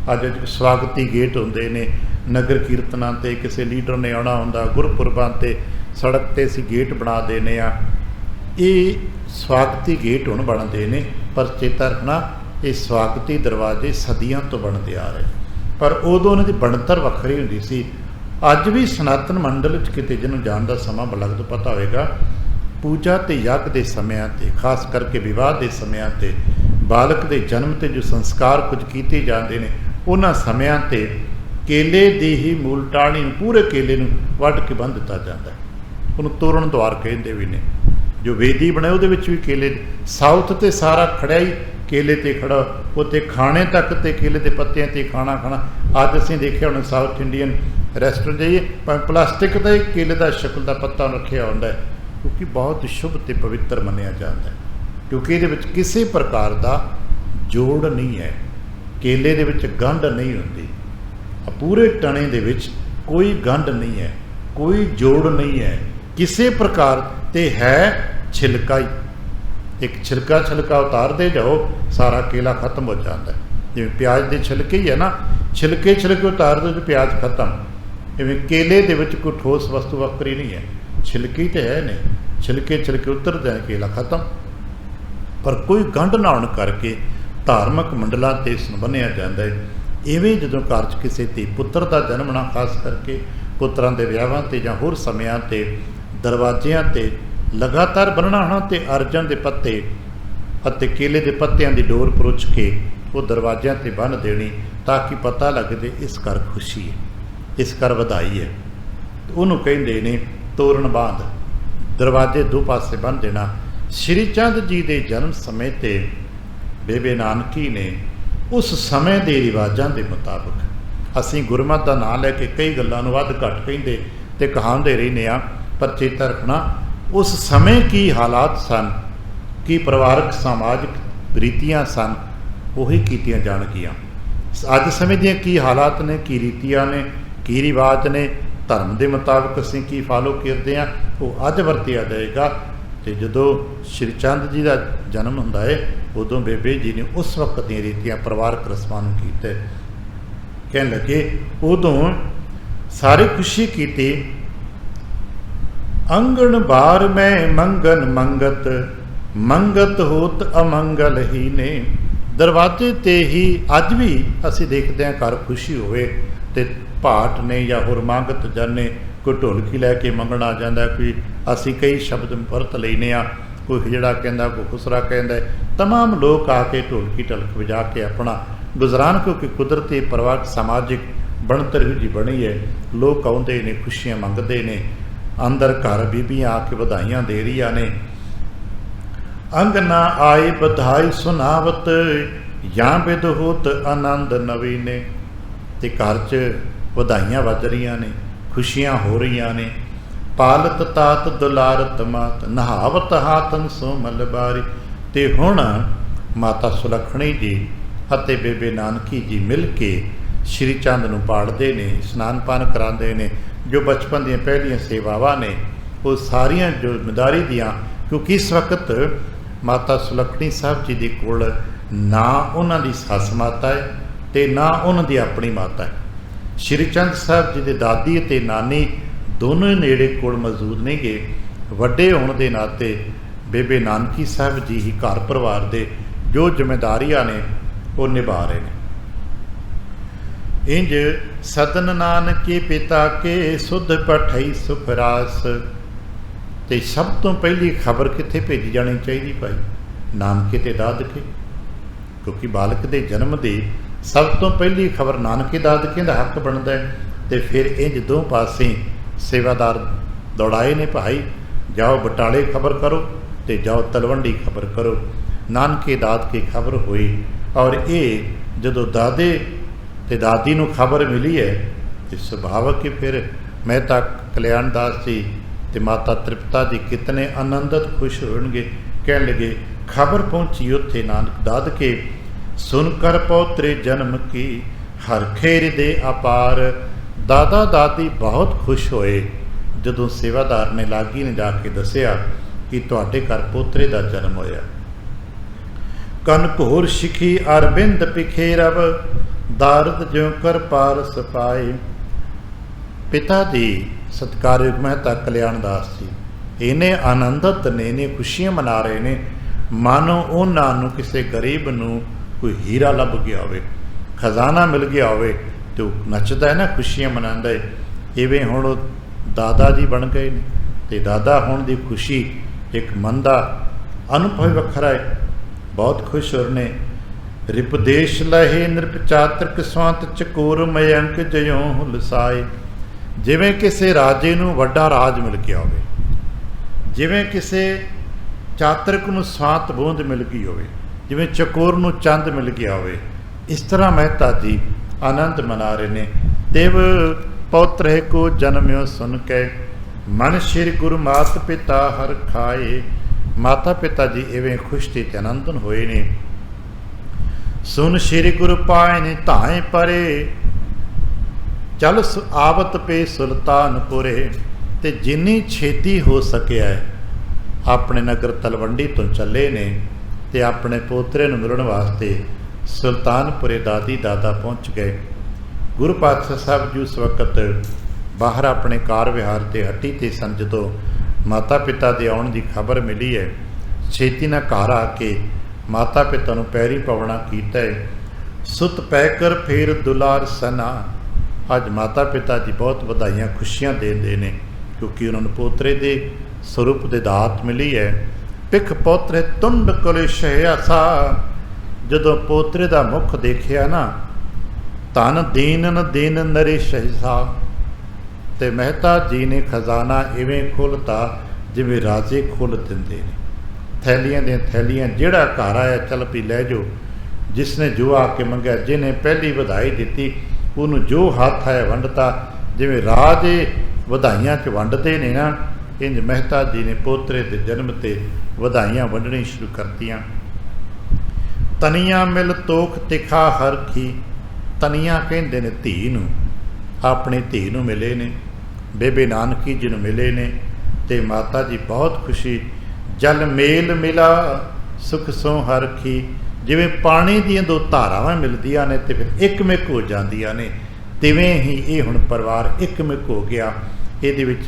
अज स्वागती गेट होंदे ने नगर कीर्तनां ते, किसी लीडर ने आना हुंदा, गुरपुरबां ते सड़क ते असीं गेट बना देने आ। ਇਹ ਸਵਾਗਤੀ ਗੇਟ ਹੁਣ ਬਣਦੇ ਨੇ, ਪਰ ਚੇਤਾ ਰੱਖਣਾ ਇਹ ਸਵਾਗਤੀ ਦਰਵਾਜ਼ੇ ਸਦੀਆਂ ਤੋਂ ਬਣਦੇ ਆ ਰਹੇ, ਪਰ ਉਦੋਂ ਉਹਨਾਂ ਦੀ ਬਣਤਰ ਵੱਖਰੀ ਹੁੰਦੀ ਸੀ। ਅੱਜ ਵੀ ਸਨਾਤਨ ਮੰਡਲ 'ਚ ਕਿਤੇ ਜਿਹਨੂੰ ਜਾਣ ਦਾ ਸਮਾਂ ਬਲਗਦ ਪਤਾ ਹੋਵੇਗਾ, ਪੂਜਾ ਅਤੇ ਯੱਗ ਦੇ ਸਮਿਆਂ 'ਤੇ, ਖਾਸ ਕਰਕੇ ਵਿਵਾਹ ਦੇ ਸਮਿਆਂ 'ਤੇ, ਬਾਲਕ ਦੇ ਜਨਮ 'ਤੇ ਜੋ ਸੰਸਕਾਰ ਕੁਝ ਕੀਤੇ ਜਾਂਦੇ ਨੇ, ਉਹਨਾਂ ਸਮਿਆਂ 'ਤੇ ਕੇਲੇ ਦੀ ਹੀ ਮੂਲ ਟਾਹਣੀ ਨੂੰ, ਪੂਰੇ ਕੇਲੇ ਨੂੰ ਵੱਢ ਕੇ ਬੰਨ੍ਹ ਦਿੱਤਾ ਜਾਂਦਾ ਹੈ। ਉਹਨੂੰ ਤੋਰਨ ਦੁਆਰ ਕਹਿੰਦੇ ਵੀ ਨੇ। ਜੋ ਵੇਦੀ ਬਣਾਏ ਉਹਦੇ ਵਿੱਚ ਵੀ ਕੇਲੇ, ਸਾਊਥ 'ਤੇ ਸਾਰਾ ਖੜਿਆ ਹੀ ਕੇਲੇ 'ਤੇ ਖੜਾ, ਉੱਥੇ ਖਾਣੇ ਤੱਕ ਤੇ ਕੇਲੇ ਦੇ ਪੱਤਿਆਂ 'ਤੇ ਖਾਣਾ ਖਾਣਾ। ਅੱਜ ਅਸੀਂ ਦੇਖਿਆ ਹੁਣ ਸਾਊਥ ਇੰਡੀਅਨ ਰੈਸਟੋਰੈਂਟ ਜਾਈਏ, ਭਾਵੇਂ ਪਲਾਸਟਿਕ ਦਾ ਹੀ ਕੇਲੇ ਦਾ ਸ਼ਕਲ ਦਾ ਪੱਤਾ ਰੱਖਿਆ ਹੁੰਦਾ ਹੈ, ਕਿਉਂਕਿ ਬਹੁਤ ਸ਼ੁਭ ਅਤੇ ਪਵਿੱਤਰ ਮੰਨਿਆ ਜਾਂਦਾ ਹੈ, ਕਿਉਂਕਿ ਇਹਦੇ ਵਿੱਚ ਕਿਸੇ ਪ੍ਰਕਾਰ ਦਾ ਜੋੜ ਨਹੀਂ ਹੈ, ਕੇਲੇ ਦੇ ਵਿੱਚ ਗੰਢ ਨਹੀਂ ਹੁੰਦੀ, ਪੂਰੇ ਟਣੇ ਦੇ ਵਿੱਚ ਕੋਈ ਗੰਢ ਨਹੀਂ ਹੈ, ਕੋਈ ਜੋੜ ਨਹੀਂ ਹੈ ਕਿਸੇ ਪ੍ਰਕਾਰ, ਤੇ ਹੈ ਛਿਲਕਾ ਹੀ। ਇੱਕ ਛਿਲਕਾ ਉਤਾਰਦੇ ਜਾਓ, ਸਾਰਾ ਕੇਲਾ ਖਤਮ ਹੋ ਜਾਂਦਾ ਹੈ। ਜਿਵੇਂ ਪਿਆਜ਼ ਦੇ ਛਿਲਕੇ ਹੀ ਹੈ ਨਾ, ਛਿਲਕੇ ਉਤਾਰ ਦਿਓ, ਪਿਆਜ਼ ਖਤਮ। ਜਿਵੇਂ ਕੇਲੇ ਦੇ ਵਿੱਚ ਕੋਈ ਠੋਸ ਵਸਤੂ ਵੱਖਰੀ ਨਹੀਂ ਹੈ, ਛਿਲਕੇ ਤੇ ਹੈ ਨੇ, ਛਿਲਕੇ ਉਤਰਦੇ ਨੇ, ਕੇਲਾ ਖਤਮ। ਪਰ ਕੋਈ ਗੰਢ ਨਾ ਹੋਣ ਕਰਕੇ ਧਾਰਮਿਕ ਮੰਡਲਾਂ 'ਤੇ ਇਸ ਨੂੰ ਬੰਨ੍ਹਿਆ ਜਾਂਦਾ ਹੈ। ਇਵੇਂ ਜਦੋਂ ਘਰ 'ਚ ਕਿਸੇ ਧੀ ਪੁੱਤਰ ਦਾ ਜਨਮ ਹੋਣਾ, ਖਾਸ ਕਰਕੇ ਪੁੱਤਰਾਂ ਦੇ ਵਿਆਹਾਂ 'ਤੇ ਜਾਂ ਹੋਰ ਸਮਿਆਂ 'ਤੇ ਦਰਵਾਜ਼ਿਆਂ 'ਤੇ ਲਗਾਤਾਰ ਬੰਨ੍ਹਣਾ ਹੋਣਾ, ਅਤੇ ਅਰਜਨ ਦੇ ਪੱਤੇ ਅਤੇ ਕੇਲੇ ਦੇ ਪੱਤਿਆਂ ਦੀ ਡੋਰ ਪਰੋਚ ਕੇ ਉਹ ਦਰਵਾਜ਼ਿਆਂ 'ਤੇ ਬੰਨ੍ਹ ਦੇਣੀ, ਤਾਂ ਕਿ ਪਤਾ ਲੱਗਦੇ ਇਸ ਘਰ ਖੁਸ਼ੀ ਹੈ, ਇਸ ਘਰ ਵਧਾਈ ਹੈ। ਉਹਨੂੰ ਕਹਿੰਦੇ ਨੇ ਤੋਰਨ ਬਾਂਧ, ਦਰਵਾਜ਼ੇ ਦੋ ਪਾਸੇ ਬੰਨ੍ਹ ਦੇਣਾ। ਸ਼੍ਰੀ ਚੰਦ ਜੀ ਦੇ ਜਨਮ ਸਮੇਂ 'ਤੇ ਬੇਬੇ ਨਾਨਕੀ ਨੇ ਉਸ ਸਮੇਂ ਦੇ ਰਿਵਾਜ਼ਾਂ ਦੇ ਮੁਤਾਬਕ, ਅਸੀਂ ਗੁਰਮਤਿ ਦਾ ਨਾਂ ਲੈ ਕੇ ਕਈ ਗੱਲਾਂ ਨੂੰ ਵੱਧ ਘੱਟ ਕਹਿੰਦੇ ਅਤੇ ਕਹਾਉਂਦੇ ਰਹਿੰਦੇ ਹਾਂ, ਪਰ ਚੇਤਾ ਰੱਖਣਾ ਉਸ ਸਮੇਂ ਕੀ ਹਾਲਾਤ ਸਨ, ਕੀ ਪਰਿਵਾਰਕ ਸਮਾਜਿਕ ਰੀਤੀਆਂ ਸਨ, ਉਹੀ ਕੀਤੀਆਂ ਜਾਣਗੀਆਂ। ਅੱਜ ਸਮੇਂ ਦੀਆਂ ਕੀ ਹਾਲਾਤ ਨੇ, ਕੀ ਰੀਤੀਆਂ ਨੇ, ਕੀ ਰਿਵਾਜ ਨੇ, ਧਰਮ ਦੇ ਮੁਤਾਬਕ ਅਸੀਂ ਕੀ ਫਾਲੋ ਕਰਦੇ ਹਾਂ, ਉਹ ਅੱਜ ਵਰਤਿਆ ਜਾਏਗਾ। ਅਤੇ ਜਦੋਂ ਸ਼੍ਰੀ ਚੰਦ ਜੀ ਦਾ ਜਨਮ ਹੁੰਦਾ ਹੈ, ਉਦੋਂ ਬੇਬੇ ਜੀ ਨੇ ਉਸ ਵਕਤ ਦੀਆਂ ਰੀਤੀਆਂ, ਪਰਿਵਾਰਕ ਰਸਮਾਂ ਨੂੰ ਕੀਤੇ। ਕਹਿਣ ਲੱਗੇ ਉਦੋਂ ਸਾਰੇ ਖੁਸ਼ੀ ਕੀਤੀ, ਅੰਗਣ ਬਾਰ ਮੈਂ ਮੰਗਨ ਮੰਗਤ, ਮੰਗਤ ਹੋਤ ਅਮੰਗਲ ਹੀ ਨੇ। ਦਰਵਾਜ਼ੇ 'ਤੇ ਹੀ ਅੱਜ ਵੀ ਅਸੀਂ ਦੇਖਦੇ ਹਾਂ ਘਰ ਖੁਸ਼ੀ ਹੋਵੇ, ਅਤੇ ਭਾਟ ਨੇ ਜਾਂ ਹੋਰ ਮੰਗਤ ਜਾਨੇ, ਕੋਈ ਢੋਲਕੀ ਲੈ ਕੇ ਮੰਗਣ ਆ ਜਾਂਦਾ, ਕੋਈ ਅਸੀਂ ਕਈ ਸ਼ਬਦ ਵਰਤ ਲੈਂਦੇ ਹਾਂ, ਕੋਈ ਜਿਹੜਾ ਕਹਿੰਦਾ, ਕੋਈ ਖੁਸਰਾ ਕਹਿੰਦਾ, ਤਮਾਮ ਲੋਕ ਆ ਕੇ ਢੋਲਕੀ ਢਲਕ ਵਜਾ ਕੇ ਆਪਣਾ ਗੁਜ਼ਰਾਨ, ਕਿਉਂਕਿ ਕੁਦਰਤੀ ਪਰਿਵਾਰਕ ਸਮਾਜਿਕ ਬਣਤਰ ਹੀ ਜੀ ਬਣੀ ਹੈ। ਲੋਕ ਆਉਂਦੇ ਨੇ, ਖੁਸ਼ੀਆਂ ਮੰਗਦੇ ਨੇ, ਅੰਦਰ ਘਰ ਬੀਬੀਆਂ ਆ ਕੇ ਵਧਾਈਆਂ ਦੇ ਰਹੀਆਂ ਨੇ। ਅੰਗਨਾ ਆਈ ਵਧਾਈ ਸੁਨਾਵਤ, ਜਾਂ ਬਿਦ ਹੋਤ ਆਨੰਦ ਨਵੀ ਨੇ। ਅਤੇ ਘਰ 'ਚ ਵਧਾਈਆਂ ਵੱਜ ਰਹੀਆਂ ਨੇ, ਖੁਸ਼ੀਆਂ ਹੋ ਰਹੀਆਂ ਨੇ। ਪਾਲਤ ਤਾਤ ਦੁਲਾਰਤ ਮਾਤ, ਨਹਾਵਤ ਹਾਤਨ ਸੋ ਮਲਬਾਰੀ। ਅਤੇ ਹੁਣ ਮਾਤਾ ਸੁਲੱਖਣੀ ਜੀ ਅਤੇ ਬੇਬੇ ਨਾਨਕੀ ਜੀ ਮਿਲ ਕੇ ਸ਼੍ਰੀ ਚੰਦ ਨੂੰ ਪਾੜਦੇ ਨੇ, ਇਸ਼ਨਾਨ ਪਾਨ ਕਰਾਉਂਦੇ ਨੇ। ਜੋ ਬਚਪਨ ਦੀਆਂ ਪਹਿਲੀਆਂ ਸੇਵਾਵਾਂ ਨੇ, ਉਹ ਸਾਰੀਆਂ ਜੋ ਜ਼ਿੰਮੇਦਾਰੀ ਦੀਆਂ, ਕਿਉਂਕਿ ਇਸ ਵਕਤ ਮਾਤਾ ਸੁਲੱਖਣੀ ਸਾਹਿਬ ਜੀ ਦੇ ਕੋਲ ਨਾ ਉਹਨਾਂ ਦੀ ਸੱਸ ਮਾਤਾ ਹੈ ਅਤੇ ਨਾ ਉਹਨਾਂ ਦੀ ਆਪਣੀ ਮਾਤਾ ਹੈ। ਸ਼੍ਰੀ ਚੰਦ ਸਾਹਿਬ ਜੀ ਦੇ ਦਾਦੀ ਅਤੇ ਨਾਨੀ ਦੋਨੋਂ ਹੀ ਨੇੜੇ ਕੋਲ ਮੌਜੂਦ ਨਹੀਂ ਗਏ। ਵੱਡੇ ਹੋਣ ਦੇ ਨਾਤੇ ਬੇਬੇ ਨਾਨਕੀ ਸਾਹਿਬ ਜੀ ਹੀ ਘਰ ਪਰਿਵਾਰ ਦੇ ਜੋ ਜ਼ਿੰਮੇਦਾਰੀਆਂ ਨੇ ਉਹ ਨਿਭਾ ਰਹੇ ਨੇ। ਇੰਜ ਸਤਨ ਨਾਨਕੇ ਪਿਤਾ ਕੇ, ਸੁਧ ਪਠਈ ਸੁਖ ਰਾਸ। ਅਤੇ ਸਭ ਤੋਂ ਪਹਿਲੀ ਖਬਰ ਕਿੱਥੇ ਭੇਜੀ ਜਾਣੀ ਚਾਹੀਦੀ ਭਾਈ? ਨਾਨਕੇ ਅਤੇ ਦਾਦਕੇ, ਕਿਉਂਕਿ ਬਾਲਕ ਦੇ ਜਨਮ ਦੀ ਸਭ ਤੋਂ ਪਹਿਲੀ ਖਬਰ ਨਾਨਕੇ ਦਾਦਕੇ ਦਾ ਹੱਕ ਬਣਦਾ ਹੈ। ਅਤੇ ਫਿਰ ਇੰਜ ਦੋ ਪਾਸੇ ਸੇਵਾਦਾਰ ਦੌੜਾਏ ਨੇ, ਭਾਈ ਜਾਓ ਬਟਾਲੇ ਖਬਰ ਕਰੋ ਅਤੇ ਜਾਓ ਤਲਵੰਡੀ ਖਬਰ ਕਰੋ। ਨਾਨਕੇ ਦਾਦਕੇ ਖਬਰ ਹੋਈ, ਔਰ ਇਹ ਜਦੋਂ ਦਾਦੇ ਅਤੇ ਦਾਦੀ ਨੂੰ ਖਬਰ ਮਿਲੀ ਹੈ, ਅਤੇ ਸੁਭਾਵਕ ਹੀ ਫਿਰ ਮਹਿਤਾ ਕਲਿਆਣ ਦਾਸ ਜੀ ਅਤੇ ਮਾਤਾ ਤ੍ਰਿਪਤਾ ਜੀ ਕਿਤਨੇ ਆਨੰਦਿਤ ਖੁਸ਼ ਹੋਣਗੇ। ਕਹਿਣ ਲੱਗੇ ਖਬਰ ਪਹੁੰਚੀ ਉੱਥੇ ਨਾਨਕ ਦਾਦਕੇ, ਸੁਨ ਕਰ ਪੌਤਰੇ ਜਨਮ ਕੀ, ਹਰ ਖੇਰ ਦੇ ਅਪਾਰ। ਦਾਦਾ ਦਾਦੀ ਬਹੁਤ ਖੁਸ਼ ਹੋਏ ਜਦੋਂ ਸੇਵਾਦਾਰ ਨੇ ਲਾਗੀ ਨੇ ਜਾ ਕੇ ਦੱਸਿਆ ਕਿ ਤੁਹਾਡੇ ਘਰ ਪੋਤਰੇ ਦਾ ਜਨਮ ਹੋਇਆ। ਕਨ ਘੋਰ ਸਿੱਖੀ ਅਰਬਿੰਦ ਪਿਖੇਰਵ, ਦਾਰਦ ਜਿਉ ਕਰ ਪਾਰਸ ਪਾਏ। ਪਿਤਾ ਦੀ ਸਤਿਕਾਰਯੋਗ ਮਹਿਤਾ ਕਲਿਆਣ ਦਾਸ ਜੀ इन्हें आनंदित ने, इन्हें खुशियां मना रहे ने, मानो उन्होंने किसी गरीब नूं कोई हीरा लभ गया हो, खजाना मिल गया हो, तो नचदा है ना, खुशियां मनांदा है। इवें हुण दादा जी बन गए ने, ते दादा होने की खुशी एक मन का अनुभव वखरा है। बहुत खुश हो रहे। रिपदेश लहे नृपचातक स्वांत चकोर मयंक जयों हुलसाए। जिवें किसी राजे नूं वड्डा राज मिल गया हो, जिवें किसी चातरक नूं स्वांत बूंद मिल गई हो, जिवें चकोर नूं चंद मिल गया हो, इस तरह मेहता जी आनंद मना रहे ने। तिव पौत्र को जन्म्यो सुन के मन श्री गुरु मात पिता हर खाए। माता पिता जी इवें खुश ते आनंदन होए ने। सुन श्री गुरु पाए ने धाए परे, चल आवत पे सुल्तानपुरे। ते जिन्नी छेती हो सकिया है अपने नगर तलवंडी तो चले ने, ते अपने पोतरे नूं मिलण वास्ते सुल्तानपुरे दादी दादा पहुँच गए। गुरु पातशाह साहब जी उस वक्त बाहर अपने कार विहार ते हट्टी ते सन। जदों माता पिता के आउण की खबर मिली है, छेती ना घर आके माता पिता नूं पैरी पवना कीता है। सुत पैकर फेर दुलार सना। अज माता पिता जी बहुत बधाइयां खुशियां देंदे ने, क्योंकि उन्होंने पोतरे के स्वरूप दे दात मिली है। पिख पोतरे तुंड कोले शहयासा। जदों पोतरे का मुख देखिया ना, धन दीन दीन नरे सहसा। ते मेहता जी ने खजाना इवें खोलता जिवें राजे खोल दिंदे ने। थैलियां दी थैलियां, जिहड़ा घर आया चल पी लै जाओ। जिसने जो आके मंगया, जिन्हें पहली बधाई दी उन्होंने जो हाथ आया वंडता। जिवें राजे बधाइयां च वंडते ने ना, इंज मेहता जी ने पोतरे के जन्म ते बधाइयां वंडनी शुरू करतियां। तनिया मिल तोख तिखा हरखी। तनिया कहंदे ने धी नूं, अपनी धी नूं मिले ने, बेबे नानकी जी नूं मिले ने। ते माता जी बहुत खुशी। जल मेल मिला सुख सो हरखी। जिवें पानी दीयां दो धारावां मिलदियां ने ते फिर इकमिक हो जांदियां ने, तिवें ही ये हुण परिवार इकमिक हो गया। इहदे विच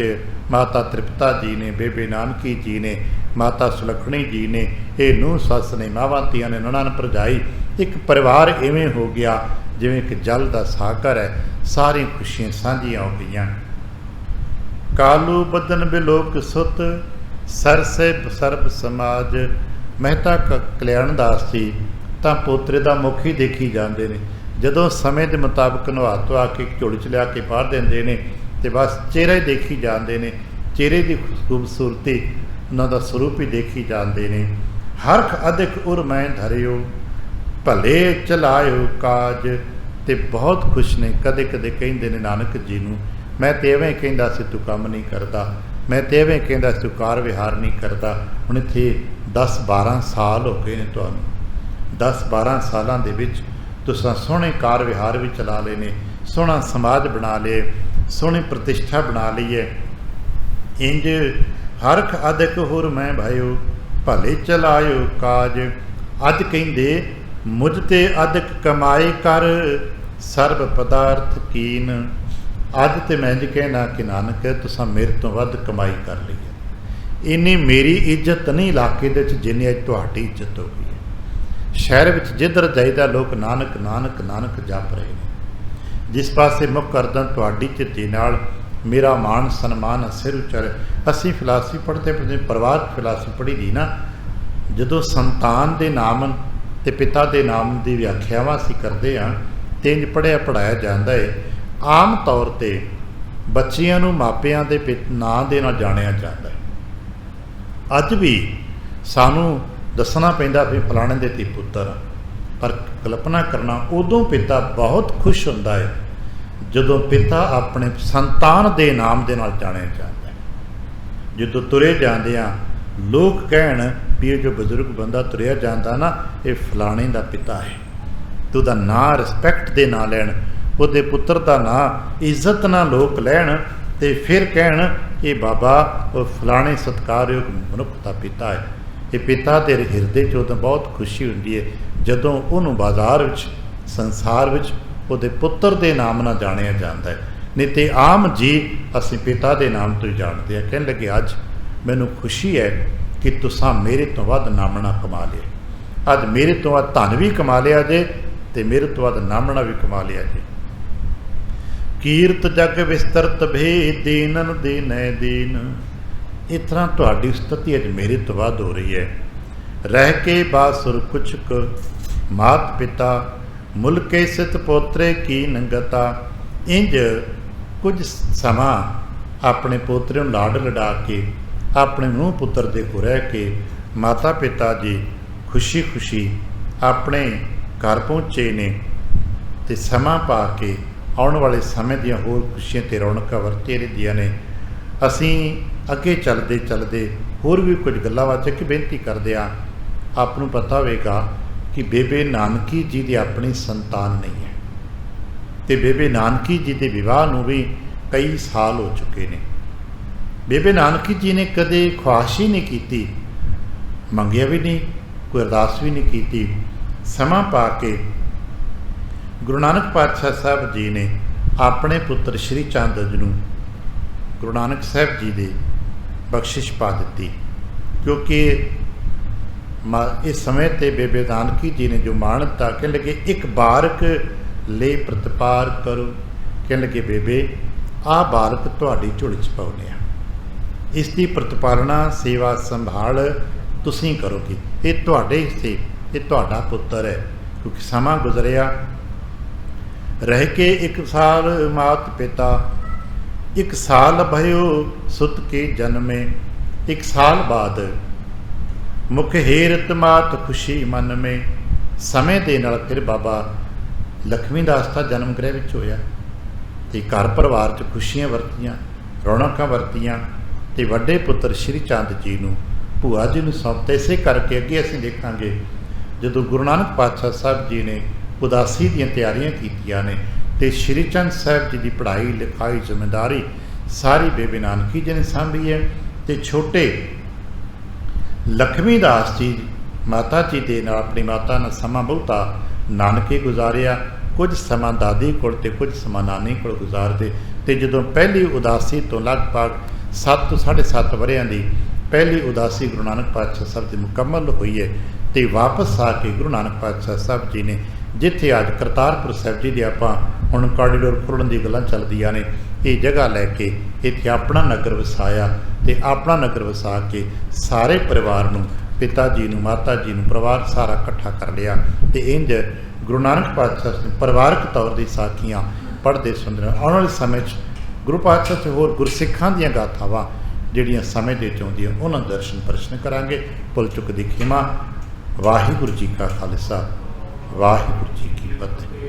माता तृप्ता जी ने, बेबे नानकी जी ने, माता सुलखणी जी ने, ये नूह सस ने, मावां धीआं ने, ननान भरजाई, एक परिवार इवें हो गया जिवें एक जल का सागर है। सारी खुशियां साझियां हो गईयां। कालू बदन बिलोक सुत सरसे सर्ब समाज। मेहता कल्याण दास जी तां पोतरे का मुख ही देखी जाते हैं। जदों समय के मुताबिक नवा धवा के झोली च लिया के पा देंदे ने, ते बस चेहरा ही देखी जाते हैं। चेहरे की खूबसूरती, उन्हों का स्वरूप ही देखी जाते हैं। हरख अधिक उर मैं धरियो, भले चलायो काज। ते बहुत खुश ने। कदे कदे कहिंदे ने नानक जी नूं, मैं तो इवें कहिंदा सी तू काम नहीं करता, मैं तो इवें कहिंदा सी तू कार विहार नहीं करता। हुण इत्थे 10-12 साल हो गए ने तुहानूं। 10-12 सालां दे विच तुसां सोहणे कार विहार भी चला लए ने, सोहना समाज बना लिया, सोहनी प्रतिष्ठा बना ली है। इंज हरख अधिक हुर मैं भाइयो, भले चलायो काज। अज कहिंदे मुझ ते अधिक कमाई कर, सर्ब पदार्थ कीन। अज तो मैं जी कहना कि नानक तुसां मेरे तो वध कमाई कर ली है। इन्नी मेरी इज्जत नहीं इलाके दे विच जिन्नी अज तुहाडी इज्जत हो गई है। शहर विच जिधर जाइदा लोग नानक नानक नानक जप रहे हैं। जिस पासे मुख करदा तुहाडी झिझी नाल मेरा मान सन्मान सिर उचर। असीं फिलासफी पढ़ते पढ़ते परिवार फिलासफी पढ़ी दी ना, जदों संतान के नाम ते पिता के नाम की व्याख्यावां असीं करते हाँ, ते इंज पढ़िया पढ़ाया जाता है। आम तौर पर बच्चियां नूं मापियां दे नां दे नाल जाणिया जाता है। अज भी सानू दसना पैंदा भी फलाणे दे धी पुत्तर, पर कल्पना करना उदों पिता बहुत खुश हुंदा है जदों पिता अपने संतान के नाम दे नाल जाणिया जाता है। जदों तुरे जांदियां लोग कहण भी ये जो बजुर्ग बंदा तुरिया जाता ना, ये फलाणे का पिता है। तो उहदा नां रिस्पैक्ट दे ना लैण, उहदे पुत्र का नां इज्जत ना लोग लैण, ते फिर कहण ये बाबा वो फलाणे सत्कारयोग मनुख का पिता है। ये पिता के हिरदे च उदों बहुत खुशी हुंदी है जदों उहनूं बाजार विच संसार विच उहदे पुत्र के नाम ना जाणिया जाता है। नहीं तो आम जी असीं पिता के नाम तो ही जानते हैं। कहण लगे अज मैनू खुशी है कि तुसां मेरे तो वध नामना कमा लिया। अज मेरे तो वध धन भी कमा लिया जे ते मेरे तो वध नामना भी कमा लिया जे। कीरत जग विस्तरत भे दीनन दीनै दीन। इस तरह तुहाडी स्थिति अज मेरे तो वध हो रही है। रह के बासुर कुछक मात पिता मुल्के सित पोतरे की नंगता। इंज कुछ समा अपने पोतरे नूं लाड लड़ा के अपने नूह पुत्र दे को रह के माता पिता जी खुशी खुशी अपने घर पहुँचे ने ते समा पा के आने वाले समय दियां होर खुशियां ते रौनकां वरतियां रहिंदियां ने। असीं अगे चलदे चलदे होर भी कुछ गल्लां वाच के बेनती करदे आ। आप नूं पता होवेगा कि बेबे नानकी जी दी अपनी संतान नहीं है ते बेबे नानकी जी दे विवाह नूं भी कई साल हो चुके ने। बेबे नानकी जी ने कदे ख्वाहिश ही नहीं की, मंगिया भी नहीं, कोई अरदास भी नहीं की। समा पा के गुरु नानक पातशाह साहब जी ने अपने पुत्र श्री चंद नूं गुरु नानक साहब जी दे बख्शिश पा दी, क्योंकि इस समय ते बेबे नानकी जी ने जो मानता कह लगे एक बारक ले प्रतिपार करो। कह लगे बेबे आ बालक तुहाडी झोली च पाउने आ, इसकी प्रतिपालना सेवा संभाल तुसीं करोगे। ये तुहाडे हिस्से, ये तुहाडा पुत्र है। क्योंकि समा गुजरिया, रह के एक साल मात पिता, एक साल भयो सुत के जन्मे। एक साल बाद मुख हेरत मात खुशी मन में। समय दे नाल फिर बाबा लक्ष्मी दास का जन्म गृह विच होया ते घर परिवार च खुशियां वरतियां, रौनकां वरतियां ते वड्डे पुत्र श्री चंद जी नूं भूआ जी नूं सौंपते। इसे करके अगे असीं देखांगे जदों गुरु नानक पातशाह साहब जी ने उदासी दीयां तैयारियां कीतियां ने ते श्री चंद साहब जी की पढ़ाई लिखाई जिम्मेदारी सारी बेबे नानकी जी ने सांभी है। ते छोटे लक्ष्मी दास जी माता जी दे नाल अपनी माता ने समा बहुता नानके गुजारिया, कुछ समा दादी कोल ते कुछ समा नानी कोल गुजारदे। ते जदों पहली उदासी तो लगभग 7 ਤੋਂ 7.5 वरियां दी पहली उदासी गुरु नानक पातशाह साहब की मुकम्मल हुई है तो वापस आके गुरु नानक पातशाह साहब जी ने जिथे अज करतारपुर साहब जी की आपां हुण कॉरीडोर खुलण दी गल्लां चलदियां ने, ये जगह लैके इत्थे अपना नगर वसाया ते अपना नगर वसा के सारे परिवार नूं, पिता जी नूं, माता जी नूं, परिवार सारा इकट्ठा कर लिया। ते इंज गुरु नानक पातशाह ने परिवारक तौर दी साखियां पढ़दे सुनदे आउण वाले समय गुरु पातशाह ते होर गुरसिखां दीयां गाथावां ਜਿਹੜੀਆਂ ਸਮੇਂ ਦੇ ਚਾਹੁੰਦੀਆਂ ਉਹਨਾਂ ਦਰਸ਼ਨ ਪ੍ਰਸ਼ਨ ਕਰਾਂਗੇ। ਭੁੱਲ ਚੁੱਕ ਦੀ ਖਿਮਾ। ਵਾਹਿਗੁਰੂ ਜੀ ਕਾ ਖਾਲਸਾ, ਵਾਹਿਗੁਰੂ ਜੀ ਕੀ ਫਤਿਹ।